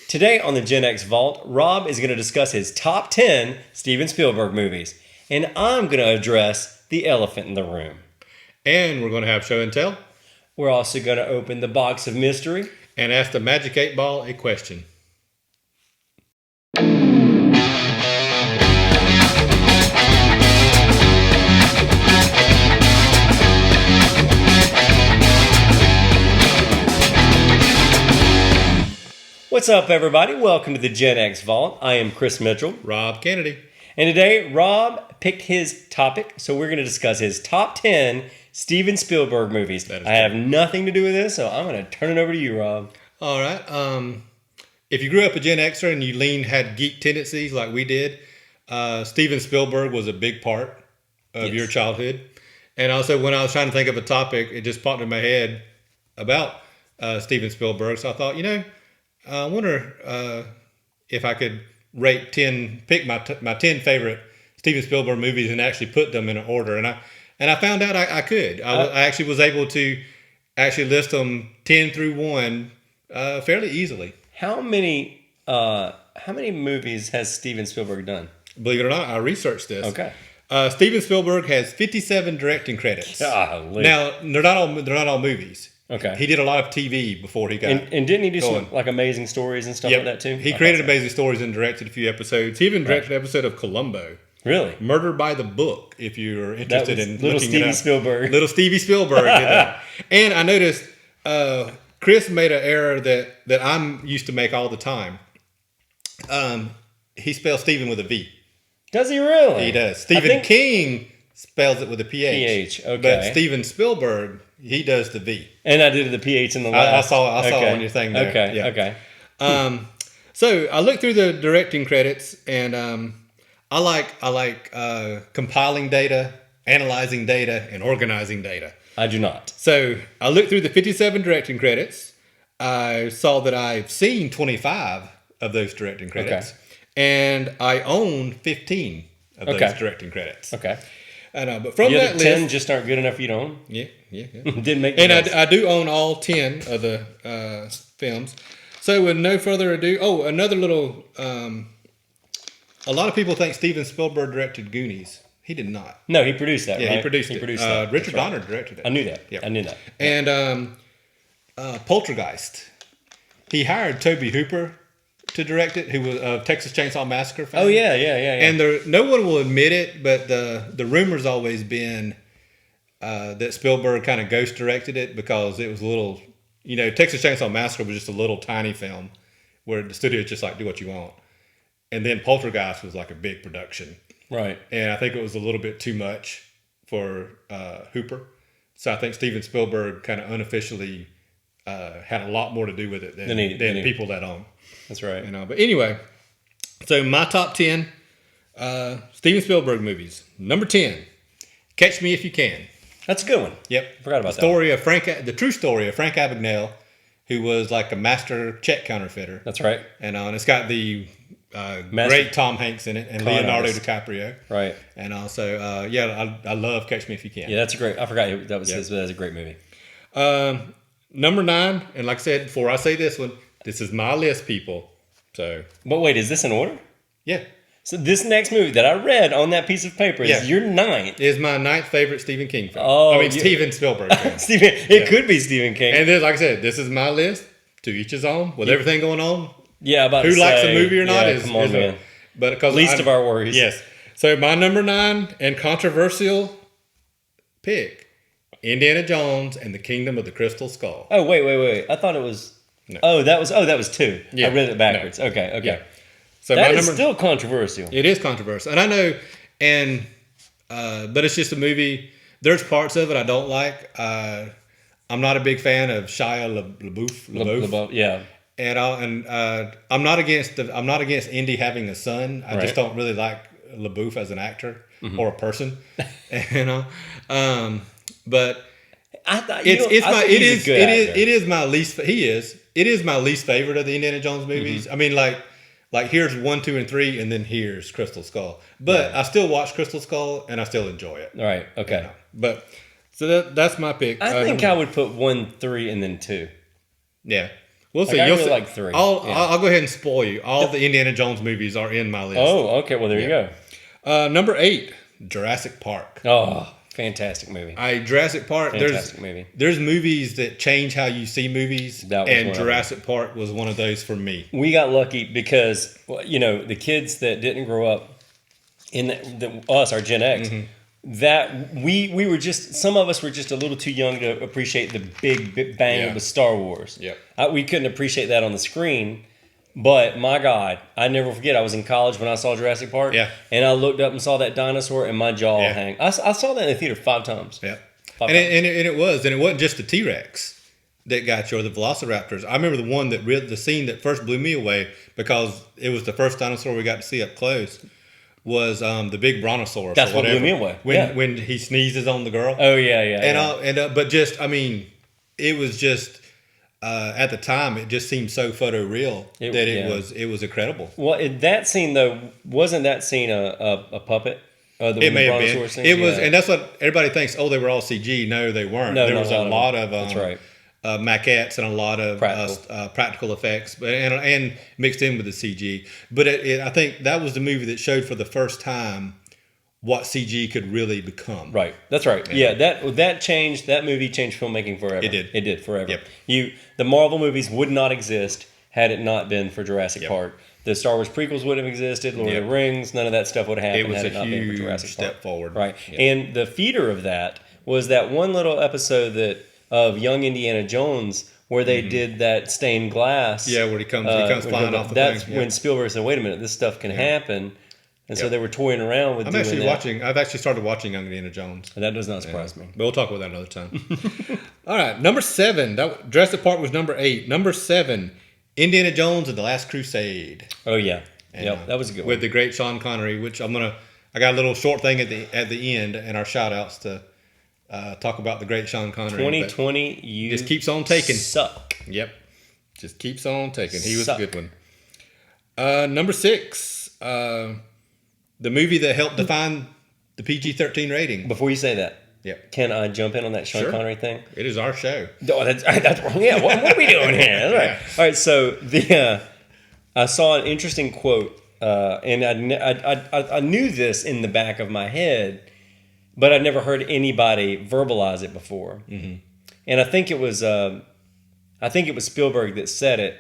Today on the GenX Vault, Rob is going to discuss his top 10 Steven Spielberg movies, and I'm going to address the elephant in the room. And we're going to have show and tell. We're also going to open the box of mystery and ask the Magic 8 Ball a question. What's up, everybody? Welcome to the GenX Vault. I am Chris Mitchell. Rob Cannady. And today, Rob picked his topic, so we're going to discuss his top 10 Steven Spielberg movies. I have nothing to do with this, so I'm going to turn it over to you, Rob. All right. If you grew up a Gen Xer and you had geek tendencies like we did, Steven Spielberg was a big part of your childhood. And also, when I was trying to think of a topic, it just popped in my head about Steven Spielberg. So I thought, I wonder if I could pick my 10 favorite Steven Spielberg movies and actually put them in an order. And I found out I could. I actually was able to actually list them 10 through 1 fairly easily. How many movies has Steven Spielberg done? Believe it or not, I researched this. Okay. Steven Spielberg has 57 directing credits. Golly. Now they're not all movies. Okay. He did a lot of TV before he got and didn't he do some like Amazing Stories and stuff like that too? He created Amazing Stories and directed a few episodes. He even directed an episode of Columbo. Really? Murder by the Book, if you're interested in little looking Steven it up. Spielberg. Little Stevie Spielberg did that. And I noticed Chris made an error that I'm used to make all the time. He spells Steven with a V. Does he really? He does. Stephen King spells it with a PH. Okay. But Steven Spielberg, he does the V. And I did the PH in the last. I saw it on your thing there. Okay. Yeah. Okay. So I looked through the directing credits, and I like compiling data, analyzing data, and organizing data. I do not. So I looked through the 57 directing credits. I saw that I've seen 25 of those directing credits, and I own 15 of those directing credits. Okay. I know, but from that list, 10 just aren't good enough for you to own? Yeah. Didn't make and I do own all 10 of the films. So with no further ado, another little, a lot of people think Steven Spielberg directed Goonies. He did not. No, he produced that, right? He produced that. Richard Donner directed it. I knew that. Yep. I knew that. And Poltergeist. He hired Tobe Hooper to direct it, who was a Texas Chainsaw Massacre fan. Oh, yeah. And no one will admit it, but the rumor's always been that Spielberg kind of ghost directed it because it was a little, Texas Chainsaw Massacre was just a little tiny film where the studio just like, do what you want. And then Poltergeist was like a big production. Right. And I think it was a little bit too much for Hooper. So I think Steven Spielberg kind of unofficially had a lot more to do with it than people let on. That's right. But anyway, so my top 10 Steven Spielberg movies. Number 10, Catch Me If You Can. That's a good one. Yep. Forgot about that. The true story of Frank Abagnale, who was like a master check counterfeiter. That's right. And it's got the great Tom Hanks in it and Leonardo DiCaprio. Right. And also, I love Catch Me If You Can. Yeah, that's a great. I forgot that was his. That was a great movie. Number 9, and like I said before, I say this one. This is my list, people. So, but wait, is this in order? Yeah. So this next movie that I read on that piece of paper is your 9th. Is my 9th favorite Stephen King film. Steven Spielberg film. It could be Stephen King. And then, like I said, this is my list. To each his own. With everything going on. Yeah, about who likes a movie or not is come on, man. But because least of our worries. Yes. So my number 9 and controversial pick, Indiana Jones and the Kingdom of the Crystal Skull. Oh wait! I thought it was. No. Oh, that was 2. Yeah. I read it backwards. No. Okay. Yeah. So that is still controversial. It is controversial, and I know, but it's just a movie. There's parts of it I don't like. I'm not a big fan of Shia LaBeouf. Yeah. And I'm not against Indy having a son. I just don't really like LaBeouf as an actor or a person. But it is my least. It is my least favorite of the Indiana Jones movies. Mm-hmm. I mean, like here's 1, 2, and 3, and then here's Crystal Skull. But I still watch Crystal Skull, and I still enjoy it. All right. Okay. But so that's my pick. I think I would put 1, 3, and then 2. Yeah. We'll see. I You'll really see. like 3. I'll go ahead and spoil you. All the Indiana Jones movies are in my list. Oh, okay. Well, there you go. Number 8, Jurassic Park. Oh, fantastic movie. Jurassic Park. Fantastic movie. There's movies that change how you see movies, and Jurassic Park was one of those for me. We got lucky because, the kids that didn't grow up in us, our Gen X, that we were just, some of us were just a little too young to appreciate the big bang of Star Wars. Yep. We couldn't appreciate that on the screen. But my God, I never forget. I was in college when I saw Jurassic Park, and I looked up and saw that dinosaur, and my jaw hang. I saw that in the theater 5 times. Yeah, it wasn't just the T-Rex that got you or the Velociraptors. I remember the scene that first blew me away because it was the first dinosaur we got to see up close. Was the big brontosaurus? That's what blew me away. When he sneezes on the girl. Oh yeah. But just it was just. At the time, it just seemed so photoreal that it was incredible. Well, that scene though, wasn't that scene a puppet? It may have been. Scene? It was, and that's what everybody thinks. Oh, they were all CG. No, they weren't. No, there was a lot of that's right. Maquettes and a lot of practical effects, and mixed in with the CG. But I think that was the movie that showed for the first time what CG could really become. Right. That's right. Yeah, that movie changed filmmaking forever. It did forever. Yep. The Marvel movies would not exist had it not been for Jurassic Park. The Star Wars prequels wouldn't have existed, Lord of the Rings, none of that stuff would have happened had it not been for Jurassic Park. Step forward. Right. Yep. And the feeder of that was that one little episode of Young Indiana Jones where they did that stained glass. Yeah, where he comes flying off the thing. That's when Spielberg said, wait a minute, this stuff can happen. And so they were toying around with doing that. I've actually started watching Young Indiana Jones. That does not surprise me. But we'll talk about that another time. All right, number 7. Jurassic Park was number 8. Number 7, Indiana Jones and the Last Crusade. Oh yeah, that was a good one. With the great Sean Connery, which I got a little short thing at the end, and our shout outs to talk about the great Sean Connery. 2020, you just keeps on taking. Suck. Yep, just keeps on taking. He was a good one. Number 6. The movie that helped define the PG-13 rating. Before you say that, can I jump in on that Sean Sure. Connery thing? It is our show. Oh, that's yeah. What are we doing here? That's right. All right. So I saw an interesting quote, and I knew this in the back of my head, but I'd never heard anybody verbalize it before. Mm-hmm. And I think it was Spielberg that said it.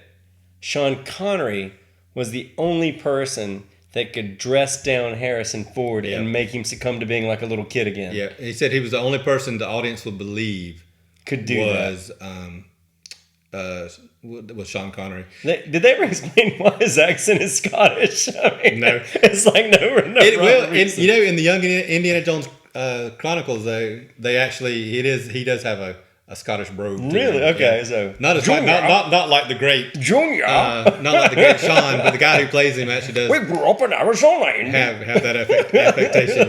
Sean Connery was the only person that could dress down Harrison Ford and make him succumb to being like a little kid again. Yeah, he said he was the only person the audience would believe could do was Sean Connery. Did they ever explain why his accent is Scottish? I mean, no, it's like no. In the Young Indiana Jones Chronicles, they actually he does have a Scottish brogue. Really? Okay, so not like the great Junior, not like the great Sean, but the guy who plays him actually does. We grew up in Arizona. Have that affectation.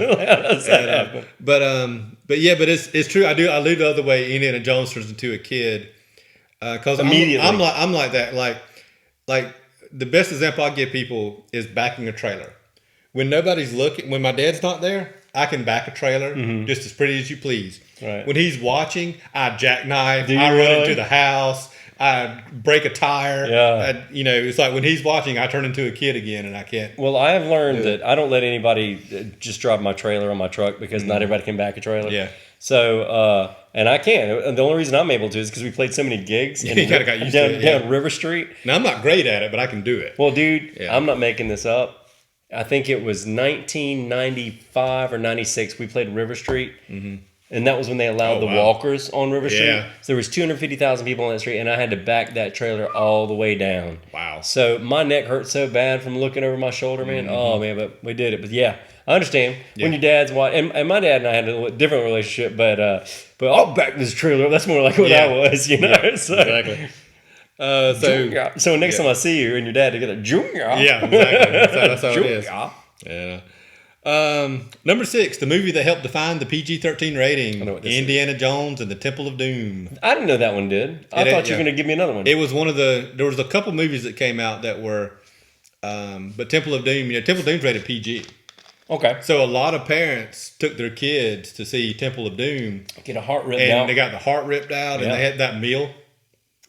But it's true. I leave the other way. Indiana Jones turns into a kid because I'm like that. Like the best example I give people is backing a trailer. When nobody's looking, when my dad's not there, I can back a trailer just as pretty as you please. Right. When he's watching, I jackknife, I run into the house, I break a tire. Yeah. It's like when he's watching, I turn into a kid again, and I can't. Well, I have learned that I don't let anybody just drive my trailer on my truck because not everybody can back a trailer. Yeah. So, and I can. The only reason I'm able to is because we played so many gigs you kinda got used to it, down River Street. Now, I'm not great at it, but I can do it. Well, dude, I'm not making this up. I think it was 1995 or 96. We played River Street. Mm-hmm. And that was when they allowed walkers on River Street. So there was 250,000 people on that street, and I had to back that trailer all the way down. Wow. So my neck hurt so bad from looking over my shoulder, man. Mm-hmm. Oh, man, but we did it. But yeah, I understand. Yeah. When your dad's watching, and my dad and I had a different relationship, but I'll back this trailer. That's more like what I was, Yeah, so. exactly. So next time I see you and your dad together, Junior. Yeah, exactly. That's how it is. Yeah. Number 6, the movie that helped define the PG-13 rating, Indiana Jones and the Temple of Doom. I didn't know that one did. I thought you were going to give me another one. It was there was a couple movies that came out that were, but Temple of Doom, Temple of Doom's rated PG. Okay. So a lot of parents took their kids to see Temple of Doom. Get a heart ripped out. And they got the heart ripped out, and they had that meal.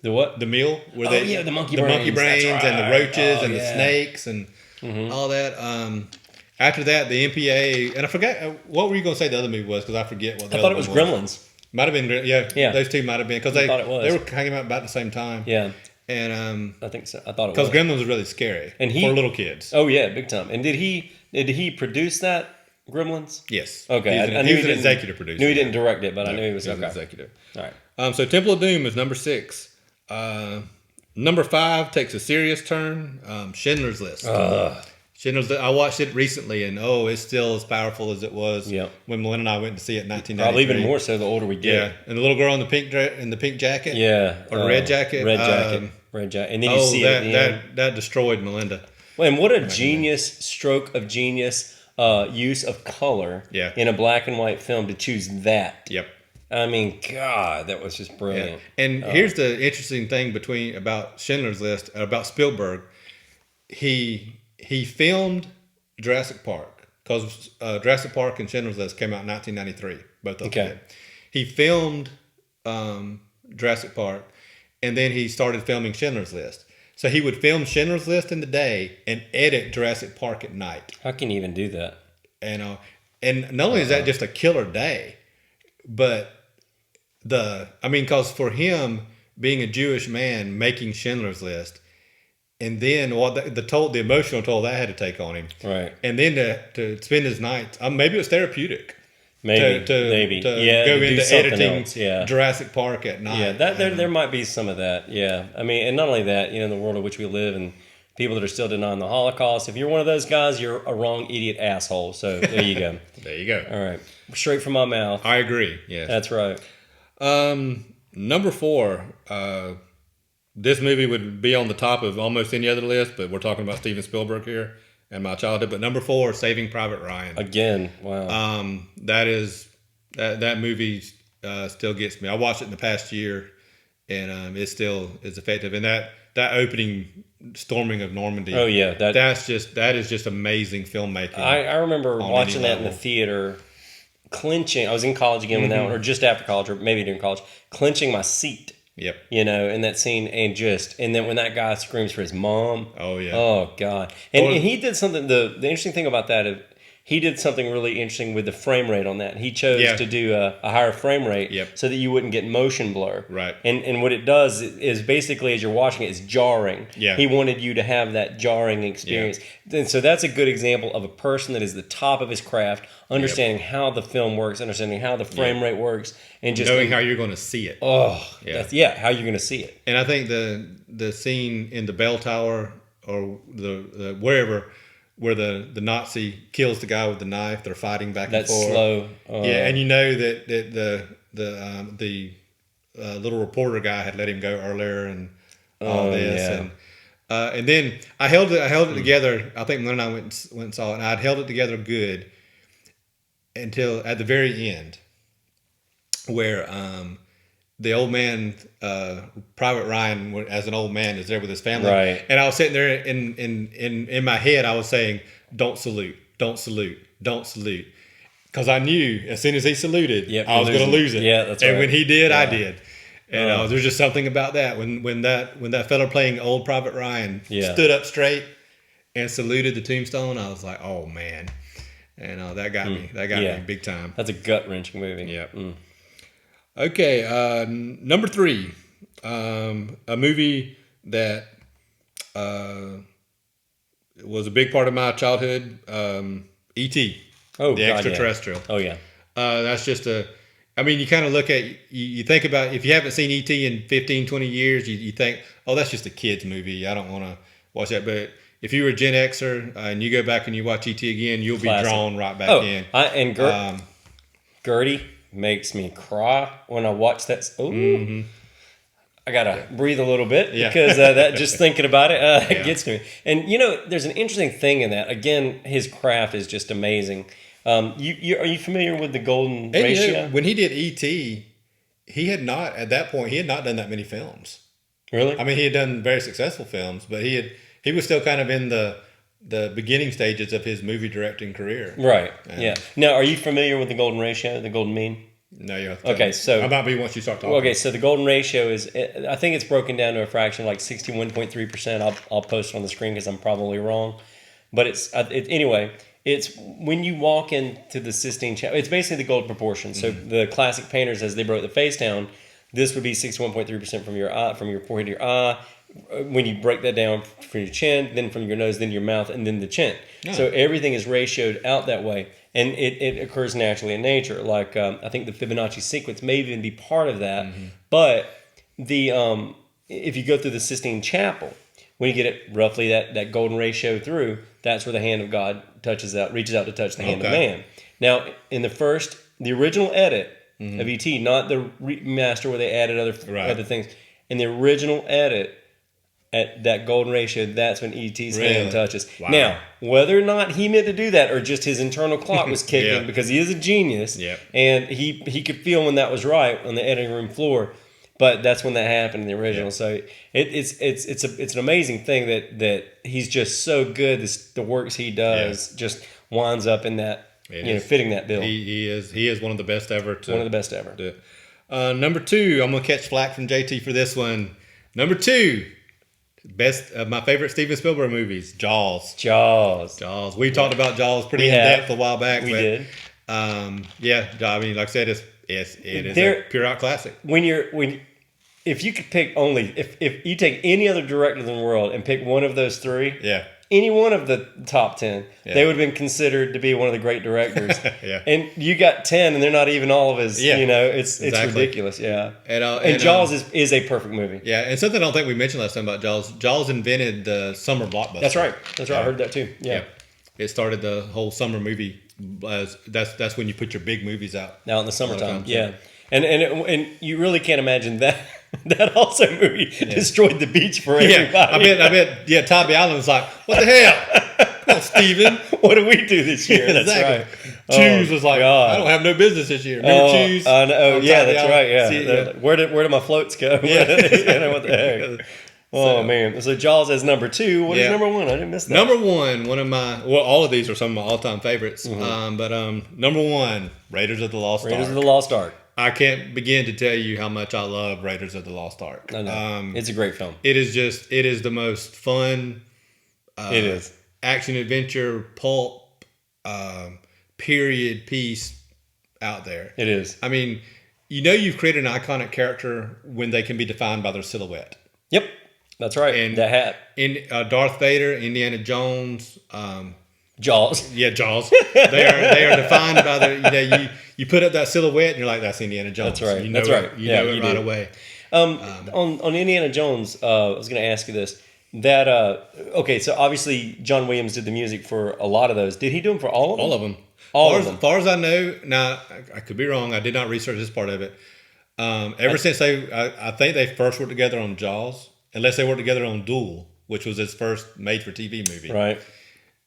The what? The meal where the monkey brains. That's and the right. roaches and the snakes and all that. After that, the MPA, and I forgot what were you going to say the other movie was, because I forget what the I other thought it was one Gremlins. Might have been, yeah. Those two might have been, because they were hanging out about the same time. Yeah. And I think so. I thought it was. Because Gremlins was really scary for little kids. Oh yeah, big time. And did he produce that Gremlins? Yes. Okay. I knew he was an executive producer. Knew he didn't direct it, but I knew he was an executive. All right. So Temple of Doom is number 6. Number 5 takes a serious turn. Schindler's List. Schindler's List. I watched it recently, and it's still as powerful as it was when Melinda and I went to see it in 1993. Probably even more so the older we get. Yeah, and the little girl in the pink jacket. Yeah, or red jacket. Red jacket. And then you see that destroyed Melinda. Well, and what a stroke of genius use of color in a black and white film to choose that. Yep. I mean, God, that was just brilliant. Yeah. And here's the interesting thing about Schindler's List, about Spielberg. He filmed Jurassic Park, because Jurassic Park and Schindler's List came out in 1993. Both of them did. He filmed Jurassic Park, and then he started filming Schindler's List. So he would film Schindler's List in the day and edit Jurassic Park at night. How can you even do that? And not only is that just a killer day, but because for him, being a Jewish man making Schindler's List, and then the emotional toll that had to take on him, right? And then to spend his nights, maybe it was therapeutic, maybe go into editing Jurassic Park at night. Yeah, there might be some of that. Yeah, I mean, and not only that, in the world in which we live, and people that are still denying the Holocaust, if you're one of those guys, you're a wrong idiot asshole. So there you go. There you go. All right, straight from my mouth. I agree. Yes, that's right. Number 4, this movie would be on the top of almost any other list, but we're talking about Steven Spielberg here and my childhood. But number 4, Saving Private Ryan. Again, wow. That movie still gets me. I watched it in the past year, and it still is effective. And that opening storming of Normandy. Oh yeah, that is just amazing filmmaking. I remember watching that in the theater. Clenching, I was in college again with that one, or just after college, or maybe during college, clenching my seat. Yep. In that scene, and then when that guy screams for his mom. Oh yeah. Oh God. And he did something. The interesting thing about that, he did something really interesting with the frame rate on that. He chose to do a higher frame rate so that you wouldn't get motion blur. Right. And what it does is basically, as you're watching it, it's jarring. Yeah. He wanted you to have that jarring experience. Yeah. And so that's a good example of a person that is the top of his craft, understanding how the film works, understanding how the frame rate works, and just knowing how you're going to see it. Oh, how you're going to see it. And I think the scene in the bell tower, or the wherever, where the Nazi kills the guy with the knife, they're fighting back and forth. That's slow. And you know that the little reporter guy had let him go earlier, and all this, and then I held it together. I think Melinda and I went and saw it, and I'd held it together good until at the very end, where the old man, Private Ryan, as an old man, is there with his family. Right. And I was sitting there in my head, I was saying, "Don't salute, don't salute, don't salute," because I knew as soon as he saluted, I was going to lose it. Yeah, that's right. And when he did, I did. And there's just something about that when that fella playing old Private Ryan stood up straight and saluted the tombstone, I was like, "Oh man!" And that got me. That got me big time. That's a gut wrenching movie. Yeah. Okay, number 3, a movie that was a big part of my childhood, E.T. Oh, the Extraterrestrial. Oh yeah. That's just you kind of look at, you think about, if you haven't seen E.T. in 15, 20 years, you think, oh, that's just a kid's movie. I don't want to watch that. But if you were a Gen Xer and you go back and you watch E.T. again, you'll be drawn right back in. And Gertie makes me cry when I watch that. I gotta breathe a little bit because that just thinking about it gets me. And there's an interesting thing in that. Again, his craft is just amazing. Are you familiar with the Golden Ratio? When he did E.T., he had not done that many films. Really? I mean, he had done very successful films, but he was still kind of in the beginning stages of his movie directing career. Right. Yeah. Now, are you familiar with the Golden Ratio, the Golden Mean? No, you have to. Okay, so I might be once you start talking. Okay, so the golden ratio is, I think it's broken down to a fraction of like 61.3%. I'll post it on the screen because I'm probably wrong, but anyway. It's when you walk into the Sistine Chapel. It's basically the gold proportion. So the classic painters, as they broke the face down, this would be 61.3% from your eye, from your forehead to your eye. When you break that down from your chin, then from your nose, then your mouth, and then the chin. Oh. So everything is ratioed out that way, and it occurs naturally in nature. Like I think the Fibonacci sequence may even be part of that. But the if you go through the Sistine Chapel, when you get it roughly that golden ratio through, that's where the hand of God reaches out to touch the hand of man. Now, in the original edit of E.T., not the remaster where they added other things. In the original edit, at that golden ratio, that's when E.T.'s hand touches. Wow. Now, whether or not he meant to do that or just his internal clock was kicking, because he is a genius, and he could feel when that was right on the editing room floor. But that's when that happened in the original. Yeah. So it's an amazing thing that he's just so good. The works he does just winds up in that fitting that bill. He is one of the best ever. One of the best ever. Number 2, I'm gonna catch flack from JT for this one. Number 2, best of my favorite Steven Spielberg movies, Jaws. We talked about Jaws pretty in depth a while back. We did. I mean, like I said, it is a pure out classic. If you could pick if you take any other director in the world and pick one of those 3, any one of the top 10, they would have been considered to be one of the great directors. And you got 10, and they're not even all of his. It's ridiculous. And Jaws is a perfect movie. And something I don't think we mentioned last time about Jaws. Jaws invented the summer blockbuster. That's right. I heard that too. It started the whole summer movie. That's when you put your big movies out in the summertime. And you really can't imagine that. That also movie destroyed the beach for everybody. I bet. Yeah, Tybee Island was like, "What the hell? Come on, Steven. What do we do this year?" That's right. Choose was like, I don't have no business this year. Remember Choose? That's right. Yeah. Where did my floats go? What the heck? Man. So Jaws is number 2. What is number 1? I didn't miss that. Number 1, all of these are some of my all-time favorites. But number 1, Raiders of the Lost Ark. Raiders of the Lost Ark. I can't begin to tell you how much I love Raiders of the Lost Ark. I know. It's a great film. It is the most fun. It is action adventure pulp period piece out there. It is. I mean, you've created an iconic character when they can be defined by their silhouette. Yep, that's right. And that hat. In Darth Vader, Indiana Jones. Jaws. Yeah, Jaws. They are defined by their. You put up that silhouette and you're like, that's Indiana Jones. That's right. You know it right away. On Indiana Jones, I was going to ask you this. So obviously John Williams did the music for a lot of those. Did he do them for all of them? All of them. As far as I know, now I could be wrong. I did not research this part of it. Since I think they first worked together on Jaws, unless they worked together on Duel, which was his first made-for-TV movie. Right.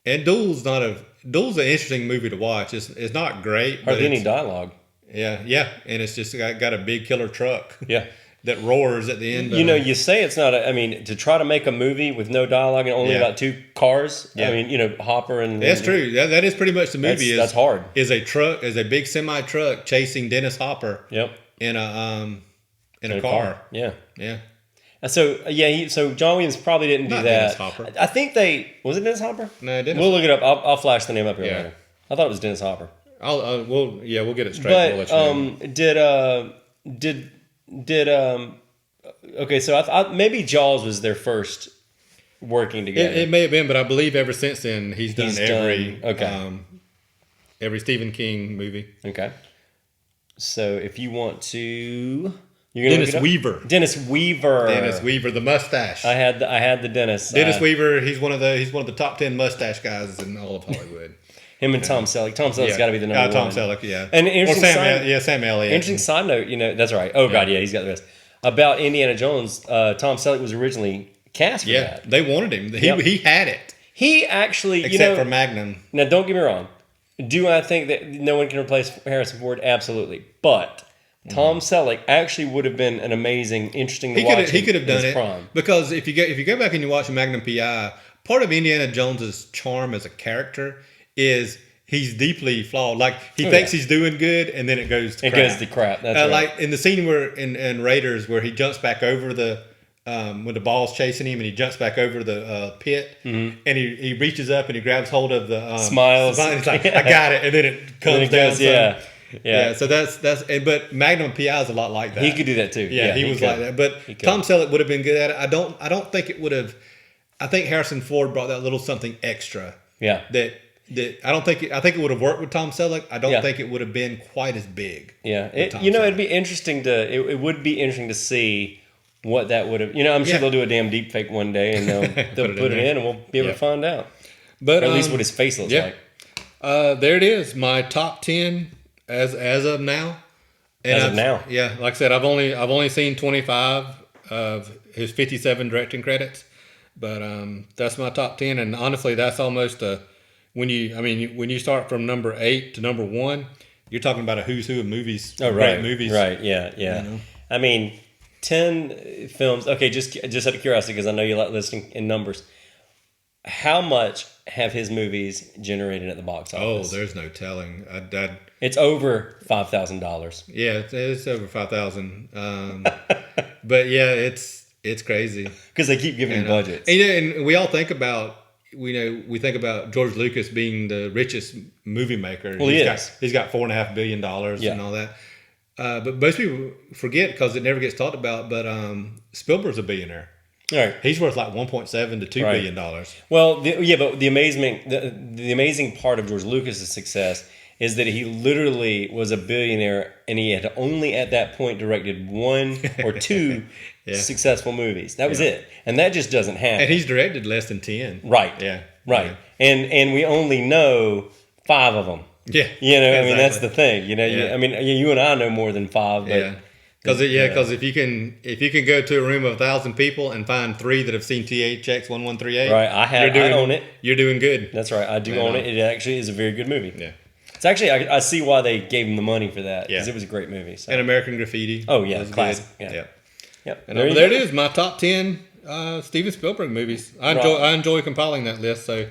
And Duel's an interesting movie to watch. It's not great. Hardly any dialogue. Yeah, and it's just got a big killer truck. Yeah. That roars at the end. You say it's not. To try to make a movie with no dialogue and only about 2 cars. Yeah. Hopper and. That's true. That is pretty much the movie. That's hard. Is a big semi truck chasing Dennis Hopper. Yep. In a car. Yeah. Yeah. So John Williams probably didn't do that. Dennis Hopper. I think was it Dennis Hopper? No, Dennis. We'll look it up. I'll flash the name up here later. I thought it was Dennis Hopper. We'll get it straight. But so maybe Jaws was their first working together. It may have been, but I believe ever since then he's done every Stephen King movie. Okay. So if you want to. Dennis Weaver, the mustache. I had the Dennis. Dennis Weaver. He's one of the top 10 mustache guys in all of Hollywood. Him and Tom Selleck. Tom Selleck's got to be the number 1. Tom Selleck, yeah. And Sam Elliott. Interesting side note. That's right. Oh God, he's got the rest. About Indiana Jones. Tom Selleck was originally cast for that. Yeah, they wanted him. He had it. He actually, except for Magnum. Now, don't get me wrong. Do I think that no one can replace Harrison Ford? Absolutely, but. Tom Selleck actually would have been an amazing, interesting to watch. He could have done it because if you go back and you watch Magnum PI, part of Indiana Jones's charm as a character is he's deeply flawed. Like he thinks he's doing good, and then it goes to crap. It goes to crap. That's right. Like in the scene where in Raiders where he jumps back over the when the ball's chasing him, and he jumps back over the pit, and he reaches up and he grabs hold of the smiles. He's like, I got it, and then it comes down. Yeah. So that's but Magnum PI is a lot like that. He could do that too. Yeah, he was like that. But Tom Selleck would have been good at it. I don't think it would have. I think Harrison Ford brought that little something extra. Yeah. That I think it would have worked with Tom Selleck. I don't think it would have been quite as big. Yeah. It'd be interesting it would be interesting to see what that would have. I'm sure they'll do a damn deep fake one day and they'll put it in and we'll be able to find out. But or at least what his face looks like. There it is. My top 10 as of now. And as of now. Yeah, like I said, I've only seen 25 of his 57 directing credits. But that's my top 10, and honestly, that's almost when you start from number 8 to number 1, you're talking about a who's who of movies. Oh, right, great movies. Right, yeah. 10 films. Okay, just out of curiosity, because I know you like listening in numbers. How much have his movies generated at the box office? Oh, there's no telling. It's over $5,000. Yeah, it's over 5,000. But yeah, it's crazy because they keep giving budgets. And we all think about we think about George Lucas being the richest movie maker. Well, he's got $4.5 billion and all that. But most people forget because it never gets talked about. But Spielberg's a billionaire. All right, he's worth like $1.7 to $2 billion. Well, but the amazing part of George Lucas's success is that he literally was a billionaire and he had only at that point directed 1 or 2 successful movies. That was it. And that just doesn't happen. And he's directed less than 10. Right. Yeah. Right. Yeah. And we only know 5 of them. Yeah. Exactly. That's the thing. You and I know more than 5. But Because if you can go to a room of 1,000 people and find 3 that have seen THX 1138, right? I own it. You're doing good. That's right. I do own it. It actually is a very good movie. Yeah. It's actually I see why they gave him the money for that because it was a great movie. So. And American Graffiti. Oh yeah, classic. Yeah. Yep. And there it is. My top 10 Steven Spielberg movies. I enjoy compiling that list. So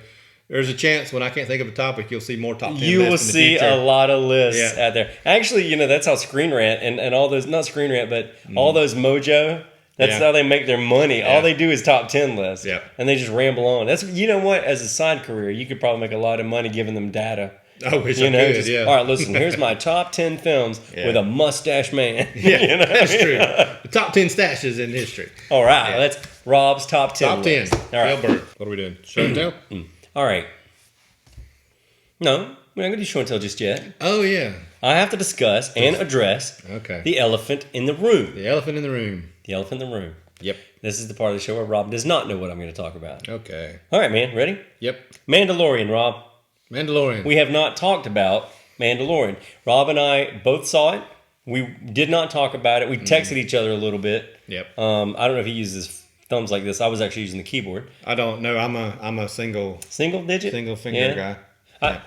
there's a chance when I can't think of a topic, you'll see more top 10 You will see a lot of lists out there. Actually, that's how Screen Rant and all those, not Screen Rant, but all those Mojo, that's how they make their money. Yeah. All they do is top 10 lists. Yeah. And they just ramble on. That's what? As a side career, you could probably make a lot of money giving them data. I wish I could, All right, listen, here's my top 10 films with a mustache man. Yeah, that's true. The top 10 stashes in history. All right, that's Rob's top 10. Top 10. List. All right. Spielberg. What are we doing? Show and tell? All right. No, we're not going to do show and tell just yet. Oh, yeah. I have to discuss and address the elephant in the room. The elephant in the room. The elephant in the room. Yep. This is the part of the show where Rob does not know what I'm going to talk about. Okay. All right, man. Ready? Yep. Mandalorian, Rob. Mandalorian. We have not talked about Mandalorian. Rob and I both saw it. We did not talk about it. We texted each other a little bit. Yep. I don't know if he uses thumbs like this. I was actually using the keyboard. I don't know. I'm a single digit, single finger guy.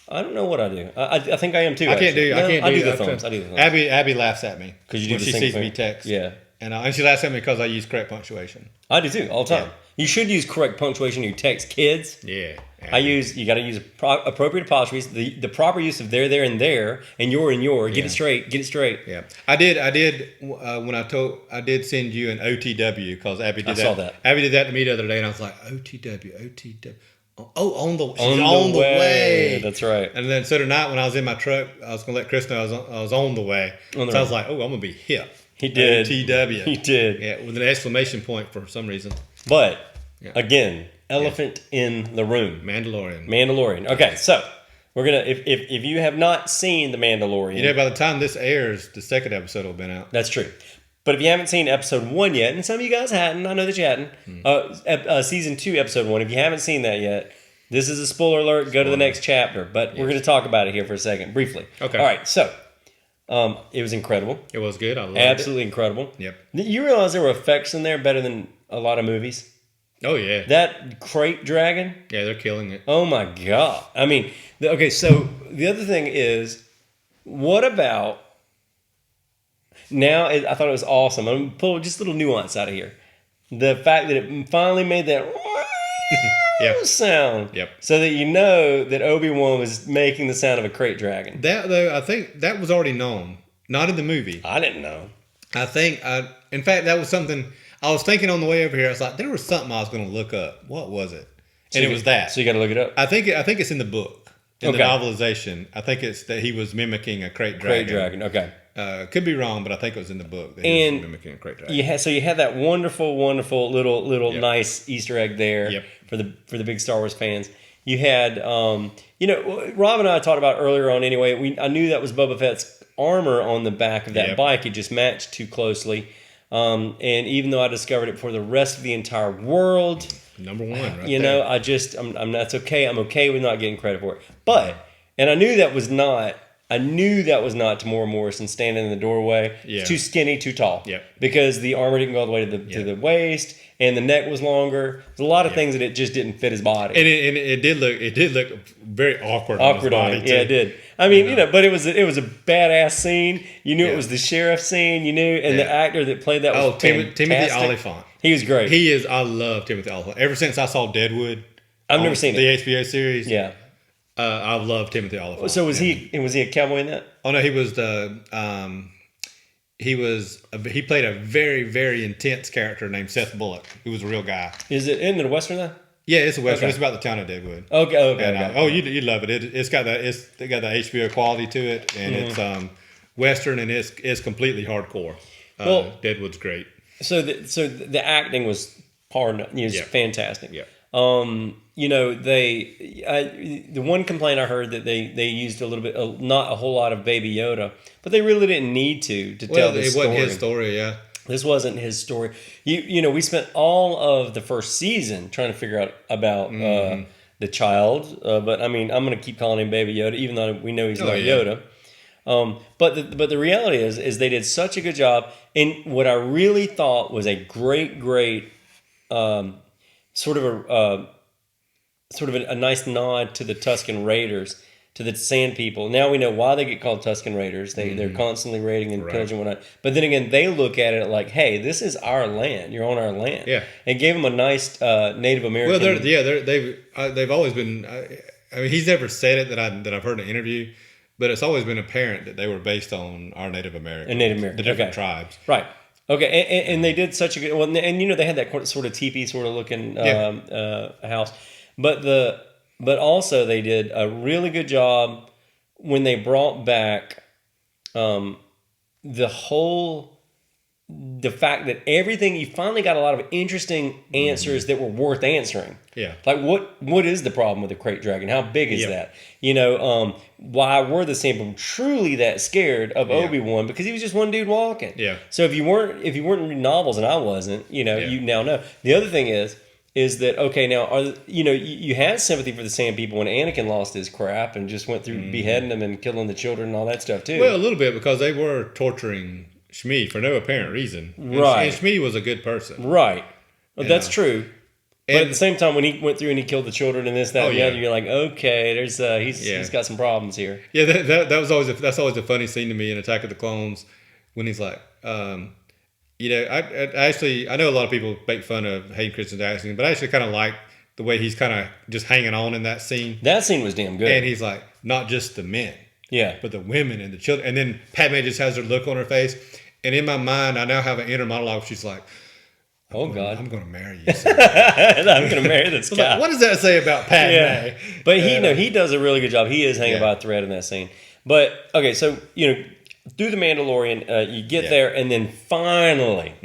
I don't know what I do. I think I am too. I can't do the thumbs. I do the thumbs. Abby laughs at me because you do she sees me text. Yeah. And she laughs at me because I use correct punctuation. I do too, all the time. Yeah. You should use correct punctuation when you text kids. Yeah. You got to use appropriate apostrophes, the proper use of there, and there, and your. Get it straight. Yeah. I did when I did send you an OTW because Abby did that. I saw that. Abby did that to me the other day, and I was like, OTW. Oh, on the way. That's right. And then so tonight when I was in my truck, I was gonna let Chris know I was on the way. So I was like, oh, I'm gonna be hip. He did. OTW. He did. Yeah, with an exclamation point for some reason. But again, elephant in the room. Mandalorian. Okay, so we're gonna if you have not seen The Mandalorian, by the time this airs, the second episode will have been out. That's true. But if you haven't seen episode 1 yet, and some of you guys hadn't, I know that you hadn't, season 2, episode 1, if you haven't seen that yet, this is a spoiler alert. Go to the next chapter. But we're going to talk about it here for a second, briefly. Okay. All right, so it was incredible. It was good. I loved it. Absolutely incredible. Yep. You realize there were effects in there better than a lot of movies? Oh, yeah. That crate dragon? Yeah, they're killing it. Oh, my God. I mean, okay, so the other thing is, what about... Now, I thought it was awesome. I'm going to pull just a little nuance out of here. The fact that it finally made that sound. Yep. So that you know that Obi-Wan was making the sound of a crate dragon. That though, I think that was already known, not in the movie. I didn't know. In fact, that was something I was thinking on the way over here. I was like, there was something I was going to look up. What was it? And it was that. So you got to look it up. I think it's in the book, in the novelization. I think it's that he was mimicking a crate dragon. Crate dragon. Okay. Could be wrong, but I think it was in the book that he was mimicking a crate dragon. You had that wonderful little nice Easter egg there for the big Star Wars fans. You had Rob and I talked about earlier on anyway. I knew that was Boba Fett's armor on the back of that bike. It just matched too closely. And even though I discovered it for the rest of the entire world, number one, right I'm that's okay. I'm okay with not getting credit for it. And I knew that was not Tamora Morrison standing in the doorway. Yeah. Too skinny, too tall. Yep. Because the armor didn't go all the way to the waist, and the neck was longer. There's a lot of things that it just didn't fit his body. And it did look very awkward on his body too. Yeah, it did. I mean, but it was a badass scene. You knew it was the sheriff scene. You knew, and the actor that played that was Timothy Olyphant. He was great. He is. I love Timothy Olyphant. Ever since I saw Deadwood, I've never seen the HBO series. Yeah. I love Timothy Olyphant. So was he a cowboy in that? Oh no, he was he played a very, very intense character named Seth Bullock, who was a real guy. Isn't it a Western though? Yeah, it's a Western. Okay. It's about the town of Deadwood. Okay. Oh, you love it. It's got the HBO quality to it, and it's Western, and it's completely hardcore. Deadwood's great. So the acting was fantastic. Yeah. The one complaint I heard that they used a little bit, not a whole lot of Baby Yoda, but they really didn't need to tell this story. It wasn't his story, yeah. This wasn't his story. We spent all of the first season trying to figure out about the child, but I mean, I'm going to keep calling him Baby Yoda, even though we know he's not Yoda. But the reality is they did such a good job, and what I really thought was a great sort of a nice nod to the Tusken Raiders, to the Sand People. Now we know why they get called Tusken Raiders. They're constantly raiding and pillaging and whatnot. But then again, they look at it like, hey, this is our land. You're on our land. Yeah. And gave them a nice Native American. Well, they've always been. I mean, he's never said it that I've heard in an interview, but it's always been apparent that they were based on our Native Americans, the different tribes, right? Okay, and they did such a good one, and they had that sort of teepee sort of looking house, but also they did a really good job when they brought back the fact that everything, you finally got a lot of interesting answers that were worth answering. Yeah. Like what is the problem with the crate dragon? How big is that? Why were the Sand People truly that scared of Obi-Wan? Because he was just one dude walking. Yeah. So if you weren't reading novels, and I wasn't, you now know. The other thing is that, okay, now you had sympathy for the Sand People when Anakin lost his crap and just went through beheading them and killing the children and all that stuff too. Well, a little bit, because they were torturing Shmi for no apparent reason. Right. And Shmi was a good person. Right. Well, that's true. But at the same time, when he went through and he killed the children and this, that, and the other, you're like, okay, there's he's got some problems here. Yeah, that's always a funny scene to me in Attack of the Clones, when he's like, I know a lot of people make fun of Hayden Christensen's acting, but I actually kind of like the way he's kind of just hanging on in that scene. That scene was damn good. And he's like, not just the men, but the women and the children. And then Padme just has her look on her face. And in my mind, I now have an inner monologue. She's like, God, I'm going to marry you. I'm going to marry this guy. Like, what does that say about Padme? Yeah. But he does a really good job. He is hanging by a thread in that scene. But okay, so through the Mandalorian, you get there, and then finally,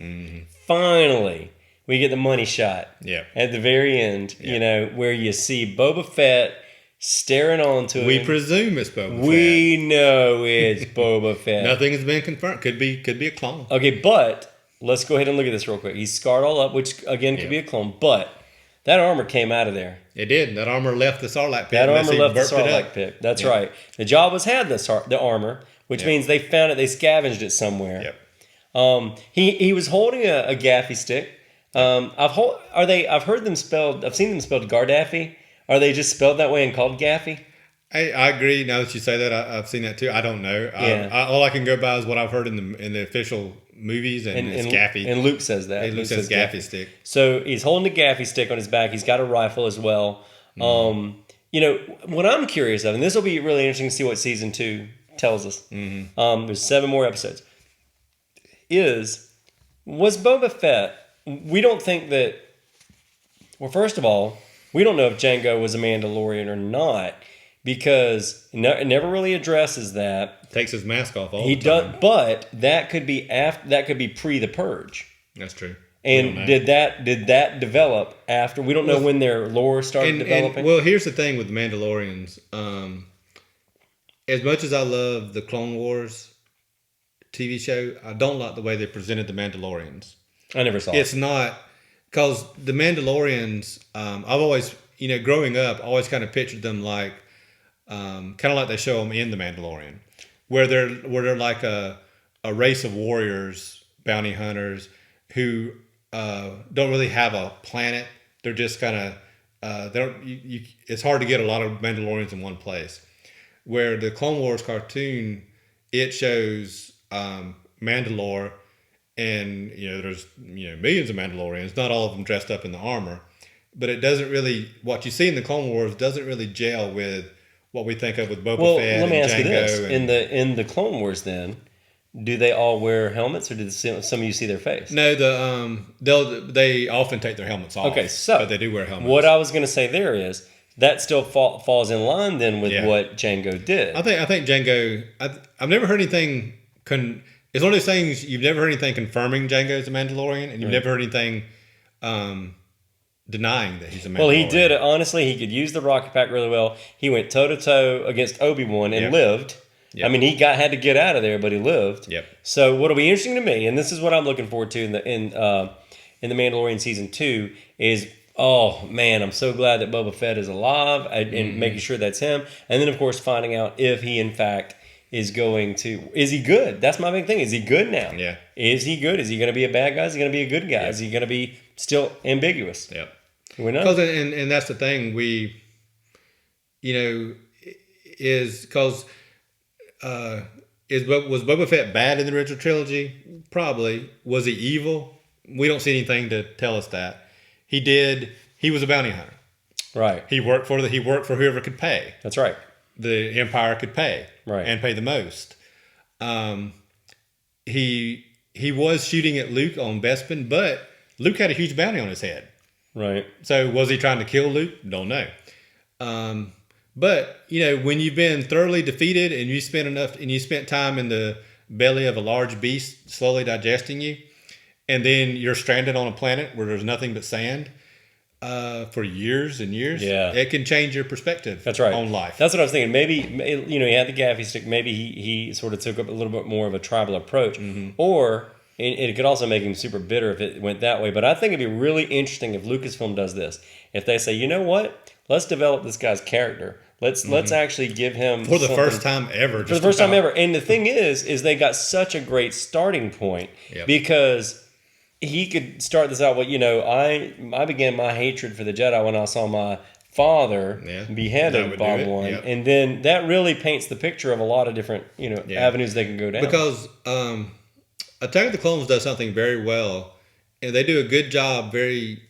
we get the money shot. Yeah. At the very end, where you see Boba Fett staring on to him. We presume it's Boba Fett. We know it's Boba Fett. Nothing has been confirmed. Could be a clone. Okay, but let's go ahead and look at this real quick. He's scarred all up, which again could be a clone, but that armor came out of there. It did. That armor left the Sarlacc pit. That armor left the Sarlacc pit. That's right. The Jabba's had the armor, which means they found it. They scavenged it somewhere. Yep. He was holding a gaffy stick. I've seen them spelled Gardaffy. Are they just spelled that way and called Gaffy? I agree. Now that you say that, I've seen that too. I don't know. Yeah. All I can go by is what I've heard in the official movies, and it's gaffy. And Luke says that. Luke says gaffy stick. So he's holding the gaffy stick on his back. He's got a rifle as well. What I'm curious of, and this will be really interesting to see what season 2 tells us. There's 7 more episodes. Was Boba Fett? We don't think that. Well, first of all, we don't know if Jango was a Mandalorian or not, because it never really addresses that. Takes his mask off all the time. But that could be pre the Purge. That's true. And did that develop after? We don't know when their lore started developing. Well, here's the thing with the Mandalorians. As much as I love the Clone Wars TV show, I don't like the way they presented the Mandalorians. I never saw it. It's not, because the Mandalorians, I've always, growing up, always kind of pictured them like, kind of like they show them in The Mandalorian, where they're like a race of warriors, bounty hunters, who don't really have a planet. They're just kind of, it's hard to get a lot of Mandalorians in one place. Where the Clone Wars cartoon, it shows Mandalore, and there's millions of Mandalorians, not all of them dressed up in the armor, but it doesn't really, what you see in the Clone Wars doesn't really gel with what we think of with Boba Fett. Let me ask Jango you this: in the Clone Wars, then, do they all wear helmets, or do some of you see their face? No, they often take their helmets off. Okay, so but they do wear helmets. What I was going to say there is that still falls in line then with what Jango did. I think Jango. I've never heard anything. It's one of those things you've never heard anything confirming Jango's a Mandalorian, and you've never heard anything denying that he's a Mandalorian. Well, he did. Honestly, he could use the rocket pack really well. He went toe to toe against Obi-Wan and lived. Yep. I mean, he had to get out of there, but he lived. Yep. So what'll be interesting to me, and this is what I'm looking forward to in the Mandalorian season 2, is, oh man, I'm so glad that Boba Fett is alive, and making sure that's him, and then of course finding out if he in fact is he good? That's my big thing. Is he good now? Yeah. Is he good? Is he going to be a bad guy? Is he going to be a good guy? Yep. Is he going to be still ambiguous? Yep. We know. And that's the thing. Was Boba Fett bad in the original trilogy? Probably. Was he evil? We don't see anything to tell us that. He was a bounty hunter. Right. He worked for whoever could pay. That's right. The Empire could pay. Right. And pay the most. He was shooting at Luke on Bespin, but Luke had a huge bounty on his head. Right. So was he trying to kill Luke? Don't know. But when you've been thoroughly defeated and you spent time in the belly of a large beast slowly digesting you, and then you're stranded on a planet where there's nothing but sand for years and years, it can change your perspective. That's right. On life. That's what I was thinking. Maybe he had the gaffy stick. Maybe he sort of took up a little bit more of a tribal approach, or it could also make him super bitter if it went that way. But I think it'd be really interesting if Lucasfilm does this. If they say, you know what, let's develop this guy's character. Let's actually give him for the first time ever. For the first time ever. And the thing is they got such a great starting point because he could start this out. Well, I began my hatred for the Jedi when I saw my father beheaded by one, and then that really paints the picture of a lot of different avenues they can go down. Because Attack of the Clones does something very well, and they do a good job, very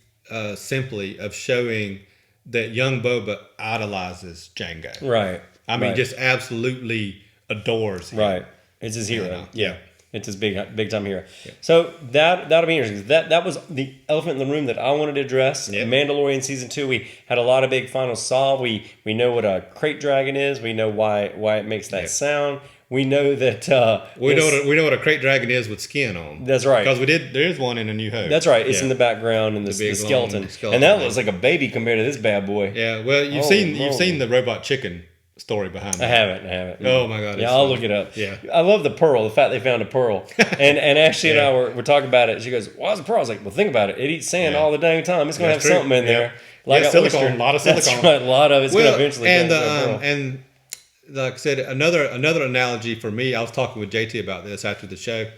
simply, of showing that young Boba idolizes Jango. Right. I mean, just absolutely adores him. Right. It's his hero. Yeah. It's his big time hero. Yeah. So that'll be interesting. That was the elephant in the room that I wanted to address. Yeah. Mandalorian season 2, we had a lot of big finals solved. We know what a crate dragon is. We know why it makes that sound. We know that we know what a crate dragon is with skin on. That's right. Because there is one in A New Hope. That's right. It's in the background and the skeleton. And that looks like a baby compared to this bad boy. Yeah. Well, you've seen the robot chicken story behind that. I haven't. Oh my god. Yeah, I'll look it up. Yeah. I love the pearl. The fact they found a pearl. And Ashley and I were talking about it. She goes, "Why is a pearl?" I was like, "Well, think about it. It eats sand all the dang time. It's gonna have something in there." Like silicone. A lot of silicone. That's right. A lot of it's gonna eventually. And like I said, another analogy for me, I was talking with JT about this after the show.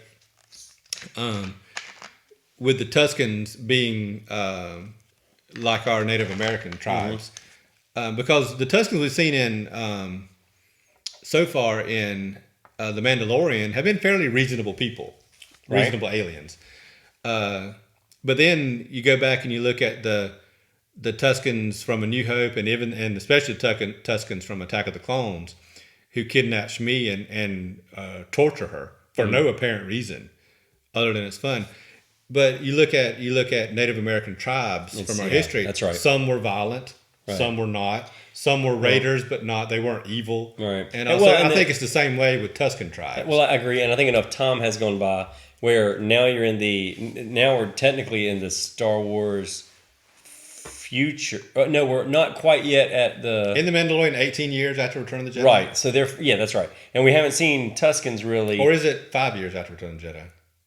With the Tuscans being like our Native American tribes, because the Tuscans we've seen in so far in The Mandalorian have been fairly reasonable people, reasonable aliens. But then you go back and you look at the Tuscans from A New Hope, and especially the Tuscans from Attack of the Clones, who kidnap Shmi and torture her for no apparent reason, other than it's fun. But you look at Native American tribes from our history. That's right. Some were violent, some were not. Some were raiders, but they weren't evil. Right. And also, I think it's the same way with Tuscan tribes. Well, I agree, and I think enough time has gone by where now we're technically in the Star Wars future. No, we're not quite yet at in the Mandalorian, 18 years after Return of the Jedi. Right. So that's right. And we haven't seen Tuscans really. Or is it 5 years after Return of the Jedi?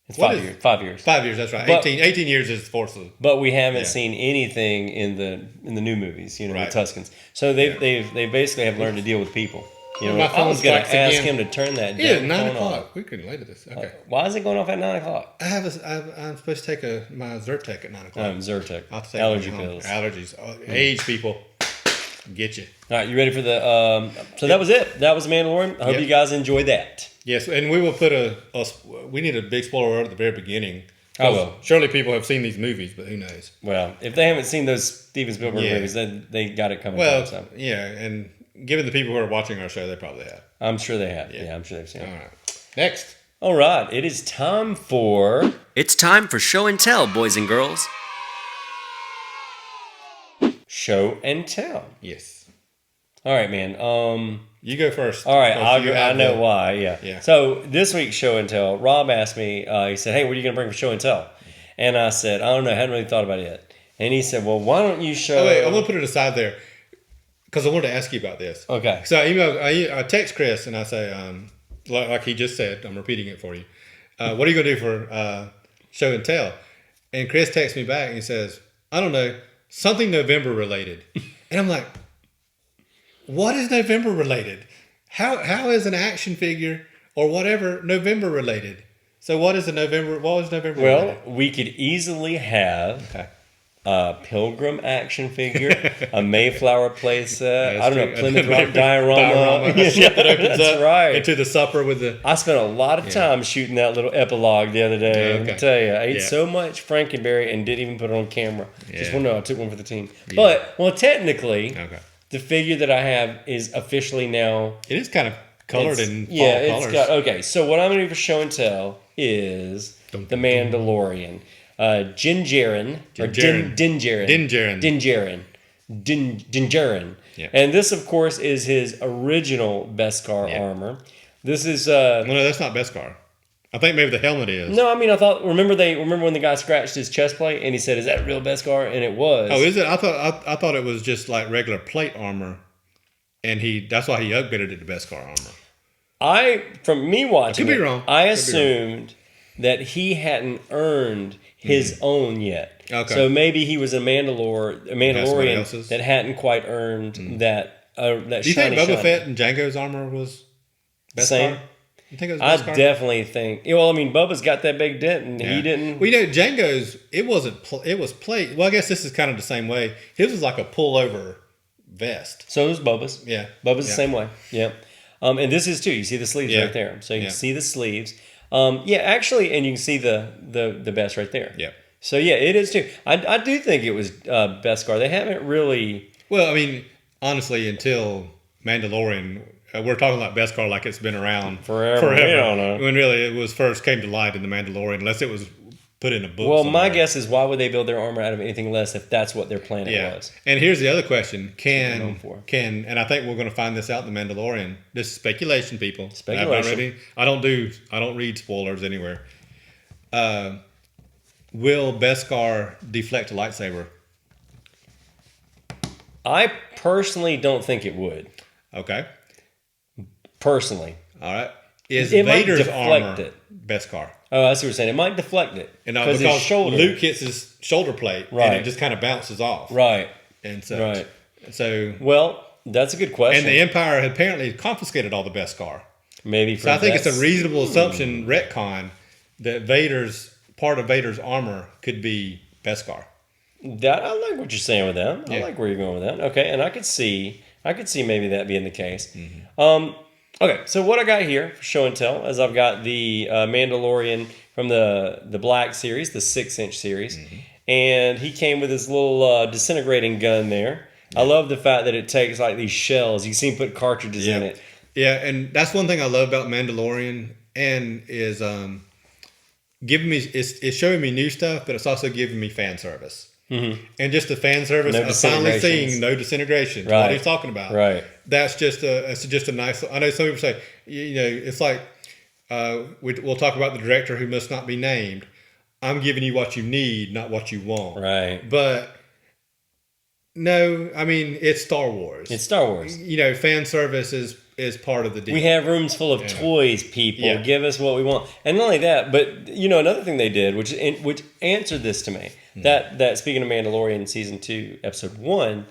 It's 5 years. 5 years. 5 years. That's right. But, 18 years is Force. But we haven't seen anything in the new movies. The Tuscans. So they basically have learned to deal with people. I was going to ask him to turn that down. 9 o'clock. We can later this. Okay. Why is it going off at 9 o'clock? I'm supposed to take my Zyrtec at 9 o'clock. Zyrtec. I'll take allergy pills. Allergies. Age people. Get you. All right, you ready for the? So that was it. That was Mandalorian. I hope you guys enjoyed that. Yes, and we will put we need a big spoiler alert at the very beginning. Oh, well. Surely people have seen these movies, but who knows? Well, if they haven't seen those Steven Spielberg movies, then they got it coming. Well, yeah, and given the people who are watching our show, they probably have. I'm sure they have. Yeah, I'm sure they've seen it. All right. Next. All right, it is time for... It's time for Show and Tell, boys and girls. Show and Tell. Yes. All right, man. You go first. All right, I know why. Yeah. So this week's Show and Tell, Rob asked me. He said, "Hey, what are you going to bring for Show and Tell?" And I said, "I don't know. I hadn't really thought about it yet." And he said, "Well, why don't you show?" Oh, wait, I'm going to put it aside there because I wanted to ask you about this. Okay. So I text Chris and I say, like he just said, I'm repeating it for you. What are you going to do for Show and Tell? And Chris texts me back and he says, "I don't know, something November related." And I'm like, what is November related? How is an action figure or whatever November related? So what was November related? Well, we could easily have a Pilgrim action figure, a Mayflower playset, I don't know, Plymouth Rock diorama. That opens That's up right. into the supper with the... I spent a lot of time shooting that little epilogue the other day. Okay. I tell you, I ate so much Frankenberry and didn't even put it on camera. Just one, I took one for the team. Yeah. But, technically... The figure that I have is officially now... It is kind of colored in fall colors. So what I'm going to do for Show and Tell is the Mandalorian. Din Djarin. Yeah. And this, of course, is his original Beskar armor. This is... well, no, that's not Beskar. I think maybe the helmet is. No, I mean, I thought... Remember when the guy scratched his chest plate and he said, "Is that real Beskar?" And it was. Oh, is it? I thought it was just like regular plate armor, and that's why he upgraded it to Beskar armor. From me watching, I could be wrong. I assumed that he hadn't earned his own yet. Okay. So maybe he was a Mandalorian that hadn't quite earned that. That do you think Boba Fett and Jango's armor was Beskar? Same. You think it was Beskar? I definitely think. Well, I mean, Bubba's got that big dent, and he didn't. Well, Jango's it was plate. Well, I guess this is kind of the same way. His was like a pullover vest. So was Bubba's. Yeah, Bubba's the same way. Yeah, and this is too. You see the sleeves right there, so you can see the sleeves. Actually, and you can see the vest right there. Yeah. So it is too. I do think it was Beskar. They haven't really. Well, I mean, honestly, until Mandalorian. We're talking about Beskar like it's been around forever. We don't know. When really it was first came to light in The Mandalorian, unless it was put in a book. Well, my guess is why would they build their armor out of anything less if that's what their planet was? And here's the other question: and I think we're going to find this out in The Mandalorian. This is speculation, people. Speculation. I don't read spoilers anywhere. Will Beskar deflect a lightsaber? I personally don't think it would. Okay. Personally. All right. Is Vader's armor Beskar? Oh, I see what you're saying. It might deflect it. Because his shoulder. Luke hits his shoulder plate, and it just kind of bounces off. Right. And so. Well, that's a good question. And the Empire had apparently confiscated all the Beskar. Maybe. So I think it's a reasonable assumption, retcon, that part of Vader's armor could be Beskar. That I like what you're saying with that. I Yeah. like where you're going with that. Okay, and I could see maybe that being the case. Okay, so what I got here for show and tell is I've got the Mandalorian from the Black series, the 6-inch series, and he came with his little disintegrating gun there. I love the fact that it takes like these shells. You see him put cartridges in it. Yeah, and that's one thing I love about Mandalorian, and is giving me it's showing me new stuff, but it's also giving me fan service. And just the fan service of finally seeing no disintegration. Right. What he's talking about. Right. That's just a nice. I know some people say, it's like we'll talk about the director who must not be named. I'm giving you what you need, not what you want. Right. But no, I mean it's Star Wars. It's Star Wars. Fan service is part of the deal. We have rooms full of toys, people. Yeah. Give us what we want. And not only that, but another thing they did, which answered this to me, that speaking of Mandalorian season 2, episode 1,